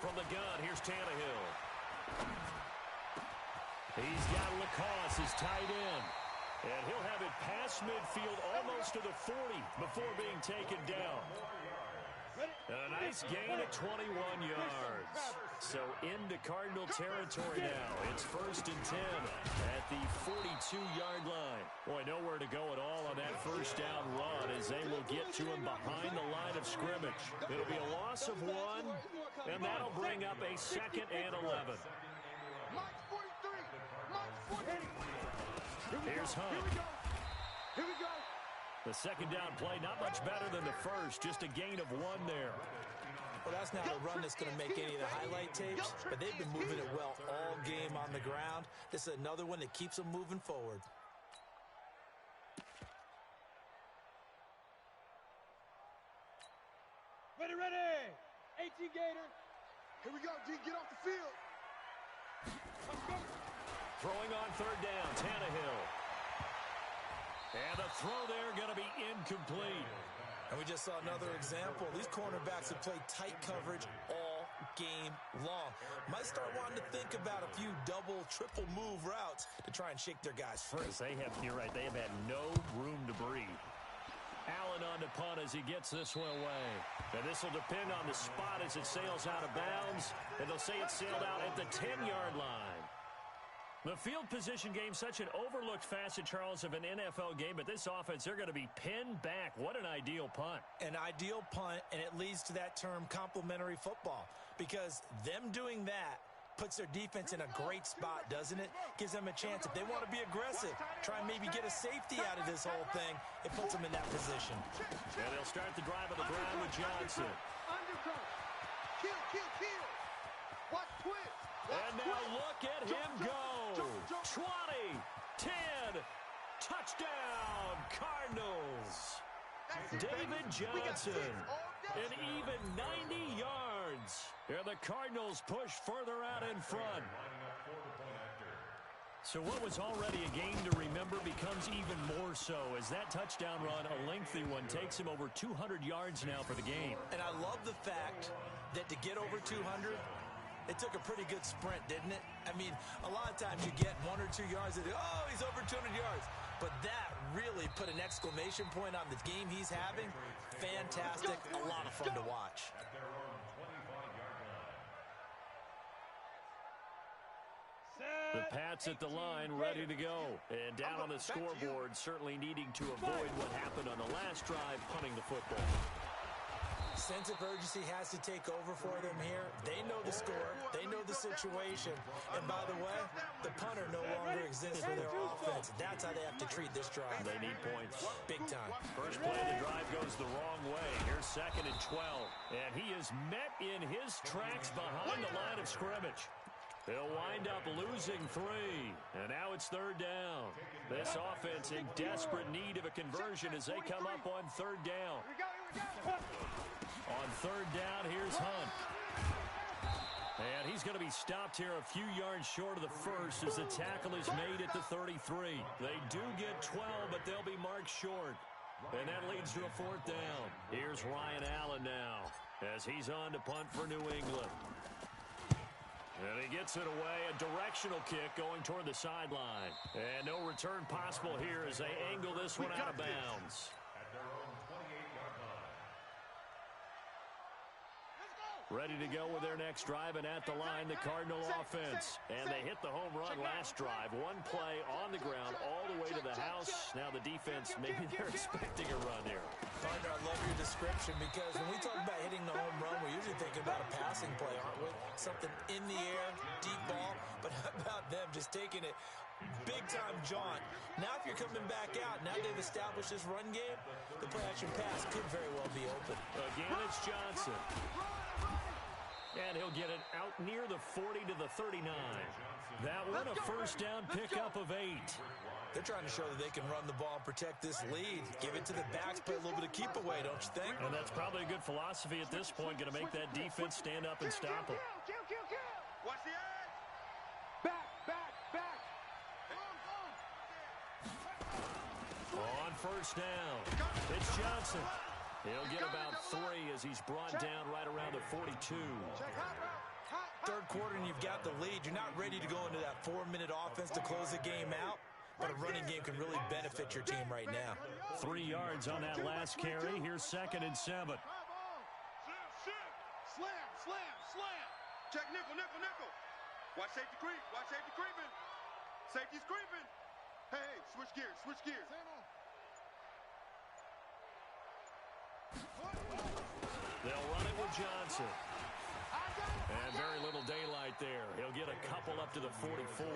From the gun, here's Tannehill. He's got Lacoste, his tight end. And he'll have it past midfield almost to the 40 before being taken down. A nice gain at 21 yards. So into Cardinal territory now. It's 1st and 10 at the 42-yard line. Boy, nowhere to go at all on that first down run as they will get to him behind the line of scrimmage. It'll be a loss of 1, and that'll bring up a 2nd and 11. Here's Hunt. Here we go. The second down play, not much better than the first, just a gain of 1 there. Well, that's not a run that's going to make any of the highlight tapes, but they've been moving it well all game on the ground. This is another one that keeps them moving forward. Ready. 18 Gator. Here we go, D. Get off the field. Let's go. Throwing on 3rd down, Tannehill. And the throw there going to be incomplete. And we just saw another example. These cornerbacks have played tight coverage all game long. Might start wanting to think about a few double, triple move routes to try and shake their guys free. You're right, they have had no room to breathe. Allen on the punt as he gets this one away. And this will depend on the spot as it sails out of bounds. And they'll say it sailed out at the 10-yard line. The field position game, such an overlooked facet, Charles, of an NFL game, but this offense, they're going to be pinned back. What an ideal punt. An ideal punt, and it leads to that term complementary football, because them doing that puts their defense in a great spot, doesn't it? Gives them a chance. If they want to be aggressive, try and maybe get a safety out of this whole thing, it puts them in that position. And they'll start the drive on the ground with Johnson. Undercut. Kill. Watch twist. And now look at him go. 20, 10, touchdown, Cardinals. David Johnson, an even 90 yards. And the Cardinals push further out in front. So what was already a game to remember becomes even more so as that touchdown run, a lengthy one, takes him over 200 yards now for the game. And I love the fact that to get over 200, it took a pretty good sprint, didn't it? I mean, a lot of times you get 1 or 2 yards and oh, he's over 200 yards. But that really put an exclamation point on the game he's having. Fantastic, a lot of fun to watch. The Pats at the line, ready to go. And down on the scoreboard, certainly needing to avoid what happened on the last drive, punting the football. Sense of urgency has to take over for them here. They know the score. They know the situation. And by the way, the punter no longer exists for their offense. That's how they have to treat this drive. They need points. Big time. First play of the drive goes the wrong way. Here's 2nd and 12. And he is met in his tracks behind the line of scrimmage. They'll wind up losing 3. And now it's 3rd down. This offense in desperate need of a conversion as they come up on 3rd down. On 3rd down, here's Hunt. And he's going to be stopped here a few yards short of the first as the tackle is made at the 33. They do get 12, but they'll be marked short. And that leads to a 4th down. Here's Ryan Allen now as he's on to punt for New England. And he gets it away, a directional kick going toward the sideline. And no return possible here as they angle this one out of bounds. Ready to go with their next drive, and at the line, the Cardinal offense. And they hit the home run last drive. One play on the ground all the way to the house. Now the defense, maybe they're expecting a run here. Partner, I love your description because when we talk about hitting the home run, we're usually thinking about a passing play, aren't we? Something in the air, deep ball. But how about them just taking it big-time jaunt? Now if you're coming back out, now they've established this run game, the play-action pass could very well be open. Again, it's Johnson. And he'll get it out near the 40 to the 39. That one a first down pickup of 8. They're trying to show that they can run the ball and protect this lead. Give it to the backs, play a little bit of keep away, don't you think? And that's probably a good philosophy at this point, going to make that defense stand up and stop them. Watch the edge. Back. On first down, it's Johnson. He'll get about 3 as he's brought down right around the 42. Third quarter and you've got the lead. You're not ready to go into that 4-minute offense to close the game out, but a running game can really benefit your team right now. 3 yards on that last carry. Here's 2nd and 7. Slam. Check nickel. Watch safety creep. Safety's creeping. Hey, switch gears. They'll run it with Johnson. And very little daylight there. He'll get a couple up to the 44.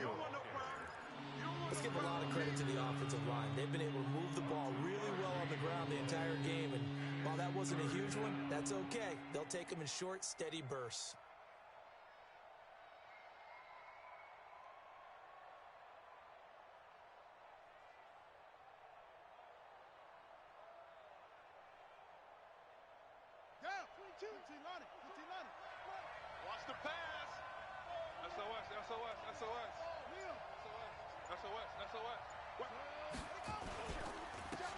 Let's give a lot of credit to the offensive line. They've been able to move the ball really well on the ground the entire game. And while that wasn't a huge one, that's okay. They'll take them in short, steady bursts. Watch the pass. SOS.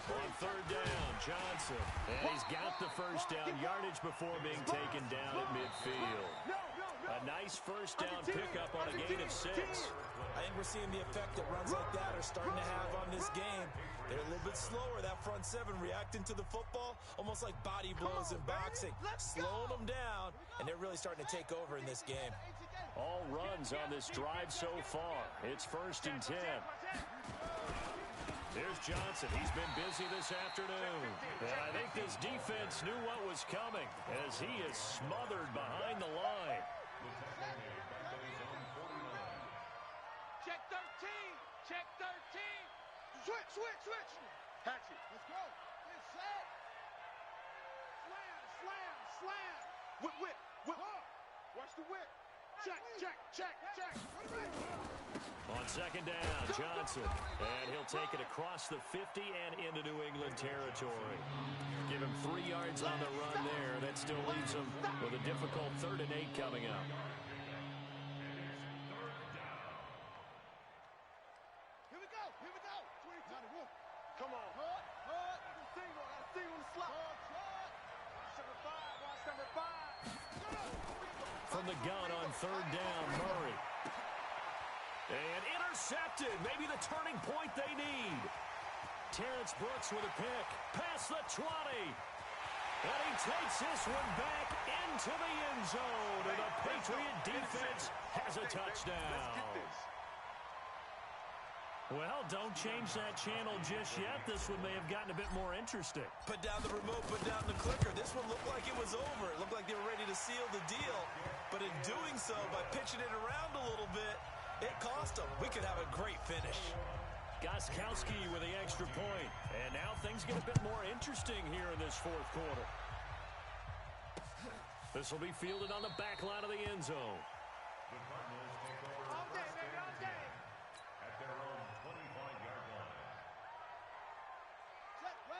On third down, Johnson. And he's got the first down yardage before being taken down at midfield. A nice first down pickup on a gain of 6. I think we're seeing the effect that runs like that are starting to have on this game. They're a little bit slower, that front 7 reacting to the football, almost like body blows in boxing, slowing them down, and they're really starting to take over in this game. All runs on this drive so far. It's 1st and 10. Here's Johnson. He's been busy this afternoon. And I think this defense knew what was coming as he is smothered behind the line. Check 13. Switch. Hatchet. Let's go. It's set. Slam. Whip. Watch the whip. Check. On 2nd down, Johnson. And he'll take it across the 50 and into New England territory. Give him 3 yards on the run there. That still leaves him with a difficult 3rd and 8 coming up. Here we go. Come on. Got a single on the slot. Watch number 5. From the gun on 3rd down, Murray. And intercepted. Maybe the turning point they need. Terrence Brooks with a pick. Past the 20. And he takes this one back into the end zone. And the Patriot defense has a touchdown. Well, don't change that channel just yet. This one may have gotten a bit more interesting. Put down the remote, put down the clicker. This one looked like it was over. It looked like they were ready to seal the deal. But in doing so, by pitching it around a little bit, it cost them. We could have a great finish. Gostkowski with the extra point. And now things get a bit more interesting here in this 4th quarter. This will be fielded on the back line of the end zone. The Cardinals take over All day, baby, all day. at their own 25-yard line.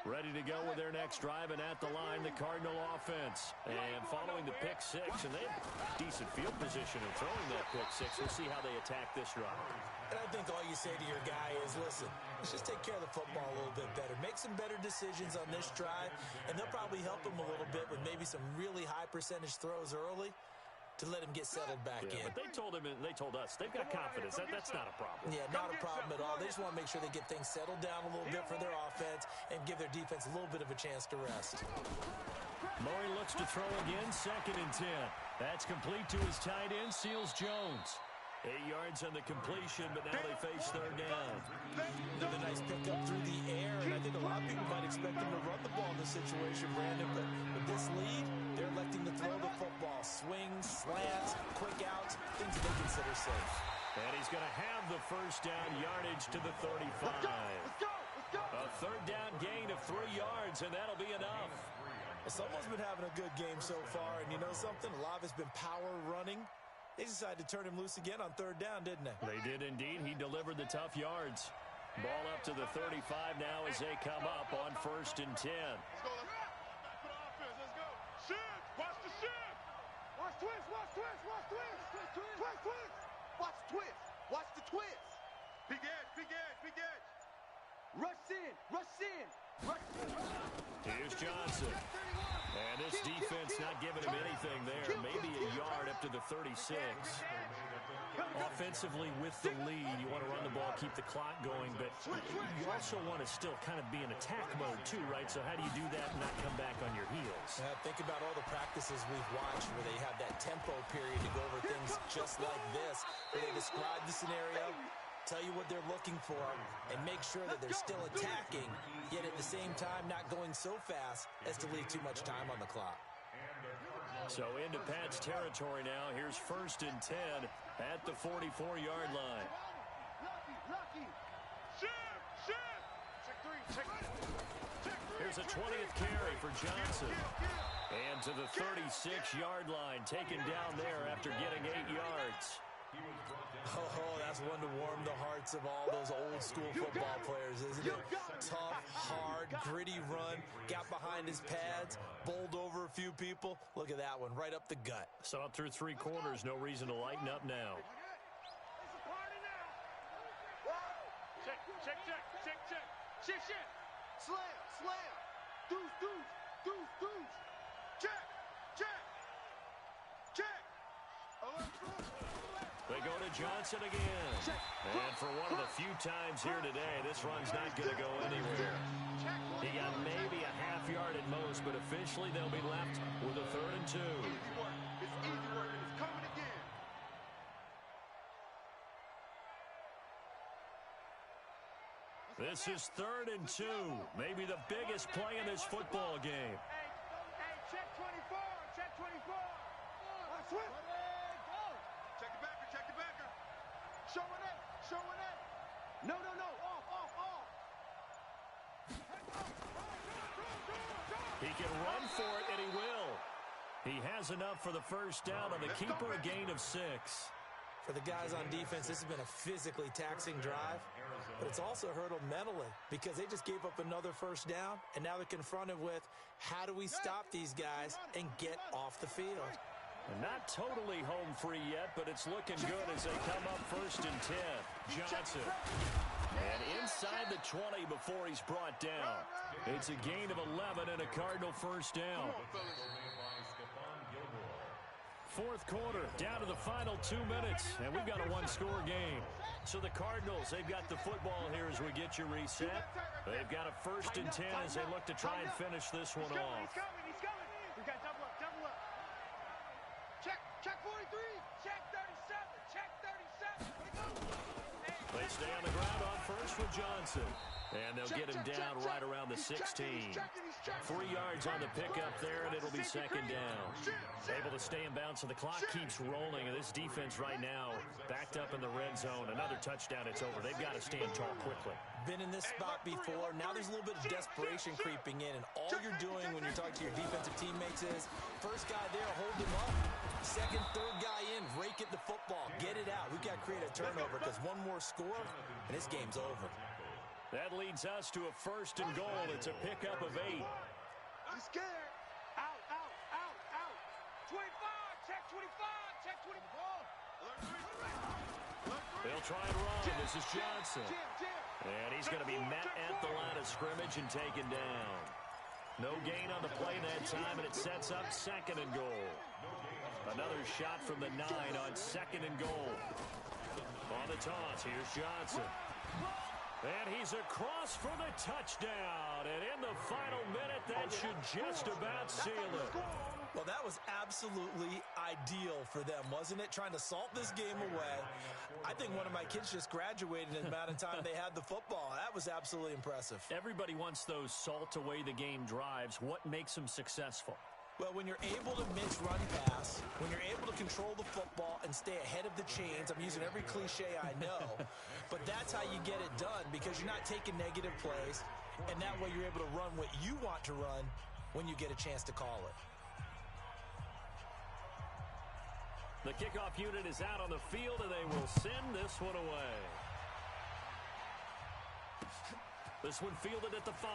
Ready to go with their next drive, and at the line, the Cardinal offense. And following the pick 6, and they have decent field position in throwing that pick 6. We'll see how they attack this drive. And I think all you say to your guy is, listen, let's just take care of the football a little bit better. Make some better decisions on this drive, and they'll probably help him a little bit with maybe some really high percentage throws early to let him get settled back in. But they told us they've got confidence. That's not a problem. Yeah, not a problem at all. They just want to make sure they get things settled down a little bit for their offense and give their defense a little bit of a chance to rest. Murray looks to throw again, 2nd and 10. That's complete to his tight end, Seals Jones. 8 yards on the completion, but now they face 3rd down. Another nice pickup through the air, and I think a lot of people might expect him to run the ball in this situation, Brandon, but with this lead, they're electing to throw the football. Swings, slants, quick outs, things they consider safe. And he's going to have the 1st down, yardage to the 35. A 3rd down gain of 3 yards, and that'll be enough. Someone's been having a good game so far, and you know something? A lot of it's been power running. They decided to turn him loose again on 3rd down, didn't they? They did indeed. He delivered the tough yards. Ball up to the 35 now as they come up on 1st and 10. Let's go. Let's put offense. Let's go. Shift. Watch the shift. Watch twist. Watch twist. Watch twist. Twist. Twist. Watch twist. Watch the twist. Big edge. Big edge. Big edge. Rush in. Rush in. Rush in. Here's Johnson. And this defense not giving him anything there. Maybe a yard up to the 36. Offensively with the lead, you want to run the ball, keep the clock going, but you also want to still kind of be in attack mode too, right? So how do you do that and not come back on your heels? Think about all the practices we've watched where they have that tempo period to go over things just like this, where they describe the scenario, tell you what they're looking for, and make sure that they're still attacking, yet at the same time not going so fast as to leave too much time on the clock. So into Pat's territory now. Here's 1st and 10 at the 44-yard line. Lucky. Shift. Shift. Check 3. Check 3. Here's a 20th carry for Johnson. And to the 36-yard line, taken down there after getting 8 yards. Oh, that's one to warm the hearts of all those old-school football players, isn't it? Tough, hard, gritty run, got behind his pads, bowled over a few people. Look at that one, right up the gut. Saw it through 3 quarters, no reason to lighten up now. It's a party now. Check. Shift. Slam. Deuce. Check. They go to Johnson again. And for one of the few times here today, this run's not going to go anywhere. He got maybe a half yard at most, but officially they'll be left with a 3rd and 2. It's easy work, and it's coming again. This is 3rd and 2. Maybe the biggest play in this football game. Hey, check 24. Check 24. Switch. Check the backer. Showing it. No. Off. He can run for it, and he will. He has enough for the 1st down on the keeper, a gain of 6. For the guys on defense, this has been a physically taxing drive, but it's also hurt them mentally because they just gave up another 1st down, and now they're confronted with how do we stop these guys and get off the field. And not totally home free yet, but it's looking good as they come up 1st and 10. Johnson. And inside the 20 before he's brought down. It's a gain of 11 and a Cardinal 1st down. 4th quarter, down to the final 2 minutes, and we've got a 1-score game. So the Cardinals, they've got the football here as we get you reset. They've got a 1st and 10 as they look to try and finish this one off. He's coming. We got double up. Check 43. Check 37. Check 37. They stay on the ground on 1st with Johnson. And they'll get him down right around the 16. 3 yards on the pickup there, and it'll be 2nd down. Able to stay in bounds, so the clock keeps rolling. And this defense right now backed up in the red zone. Another touchdown, it's over. They've got to stand tall quickly. Been in this spot before. Now there's a little bit of desperation creeping in. And all you're doing when you're talking to your defensive teammates is, 1st guy there, hold him up. 2nd, 3rd guy in, rake at the football. Get it out. We've got to create a turnover because one more score, and this game's over. That leads us to a 1st and goal. It's a pickup of 8. I'm scared. Out. 25. Check 25. Check 24. They'll try and run. This is Johnson. And he's going to be met at the line of scrimmage and taken down. No gain on the play that time, and it sets up 2nd and goal. Another shot from the 9 on 2nd and goal. On the toss, here's Johnson. And he's across for the touchdown. And in the final minute, that should just about seal it. Well, that was absolutely ideal for them, wasn't it? Trying to salt this game away. I think one of my kids just graduated in the amount of time they had the football. That was absolutely impressive. Everybody wants those salt away the game drives. What makes them successful? Well, when you're able to mix run pass, when you're able to control the football and stay ahead of the chains, I'm using every cliche I know, but that's how you get it done because you're not taking negative plays, and that way you're able to run what you want to run when you get a chance to call it. The kickoff unit is out on the field, and they will send this one away. This one fielded at the 5.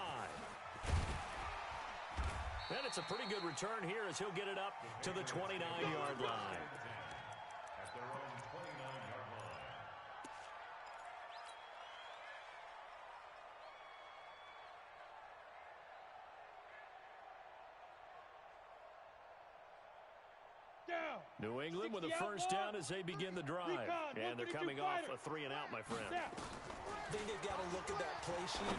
And it's a pretty good return here as he'll get it up to the 29-yard line. At their own 29-yard line. New England with a first down as they begin the drive. And they're coming off a 3-and-out, my friend. I think they've got to look at that play sheet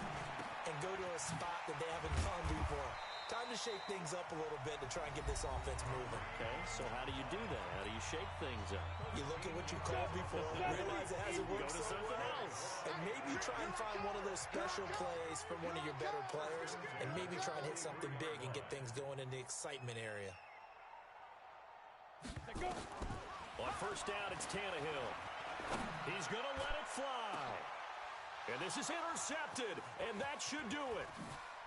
and go to a spot that they haven't gone before. Time to shake things up a little bit to try and get this offense moving. Okay, so how do you do that? How do you shake things up? You look at what you called before, realize it hasn't worked Go to so something well, else. and maybe try and find one of those special plays from one of your better players, and maybe try and hit something big and get things going in the excitement area. On first down, it's Tannehill. He's going to let it fly. And this is intercepted, and that should do it.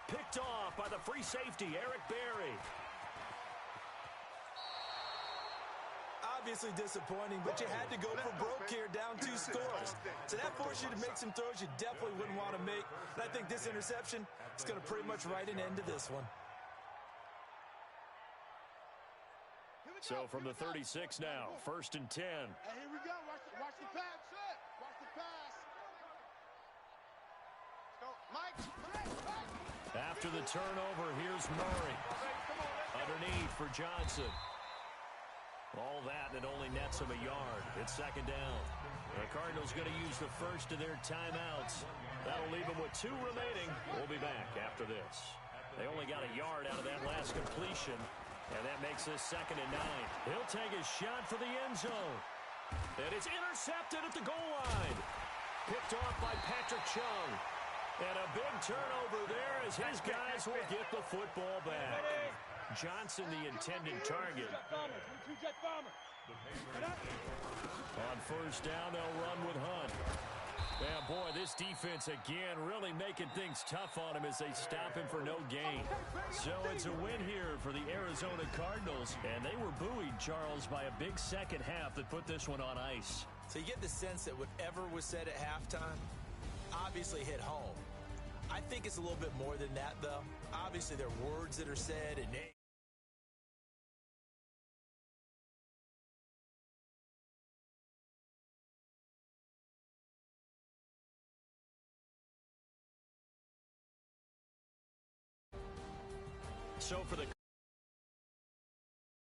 Picked off by the free safety, Eric Berry. Obviously disappointing, but you had to go for broke here, down 2 scores. So that forced you to make some throws you definitely wouldn't want to make. And I think this interception is going to pretty much write an end to this one. So from the 36 now, first and 10. Hey, here we go. Watch the pass. Watch the pass. Let's go. Mike. After the turnover, here's Murray. Underneath for Johnson. All that, and it only nets him a yard. It's second down. The Cardinals going to use the first of their timeouts. That'll leave them with 2 remaining. We'll be back after this. They only got a yard out of that last completion, and that makes this second and 9. He'll take a shot for the end zone. And it's intercepted at the goal line. Picked off by Patrick Chung. And a big turnover there as his guys will get the football back. Johnson, the intended target. On first down, they'll run with Hunt. Man, boy, this defense again really making things tough on him as they stop him for no gain. So it's a win here for the Arizona Cardinals. And they were buoyed, Charles, by a big second half that put this one on ice. So you get the sense that whatever was said at halftime obviously hit home. I think it's a little bit more than that, though. Obviously, there are words that are said and names. So for the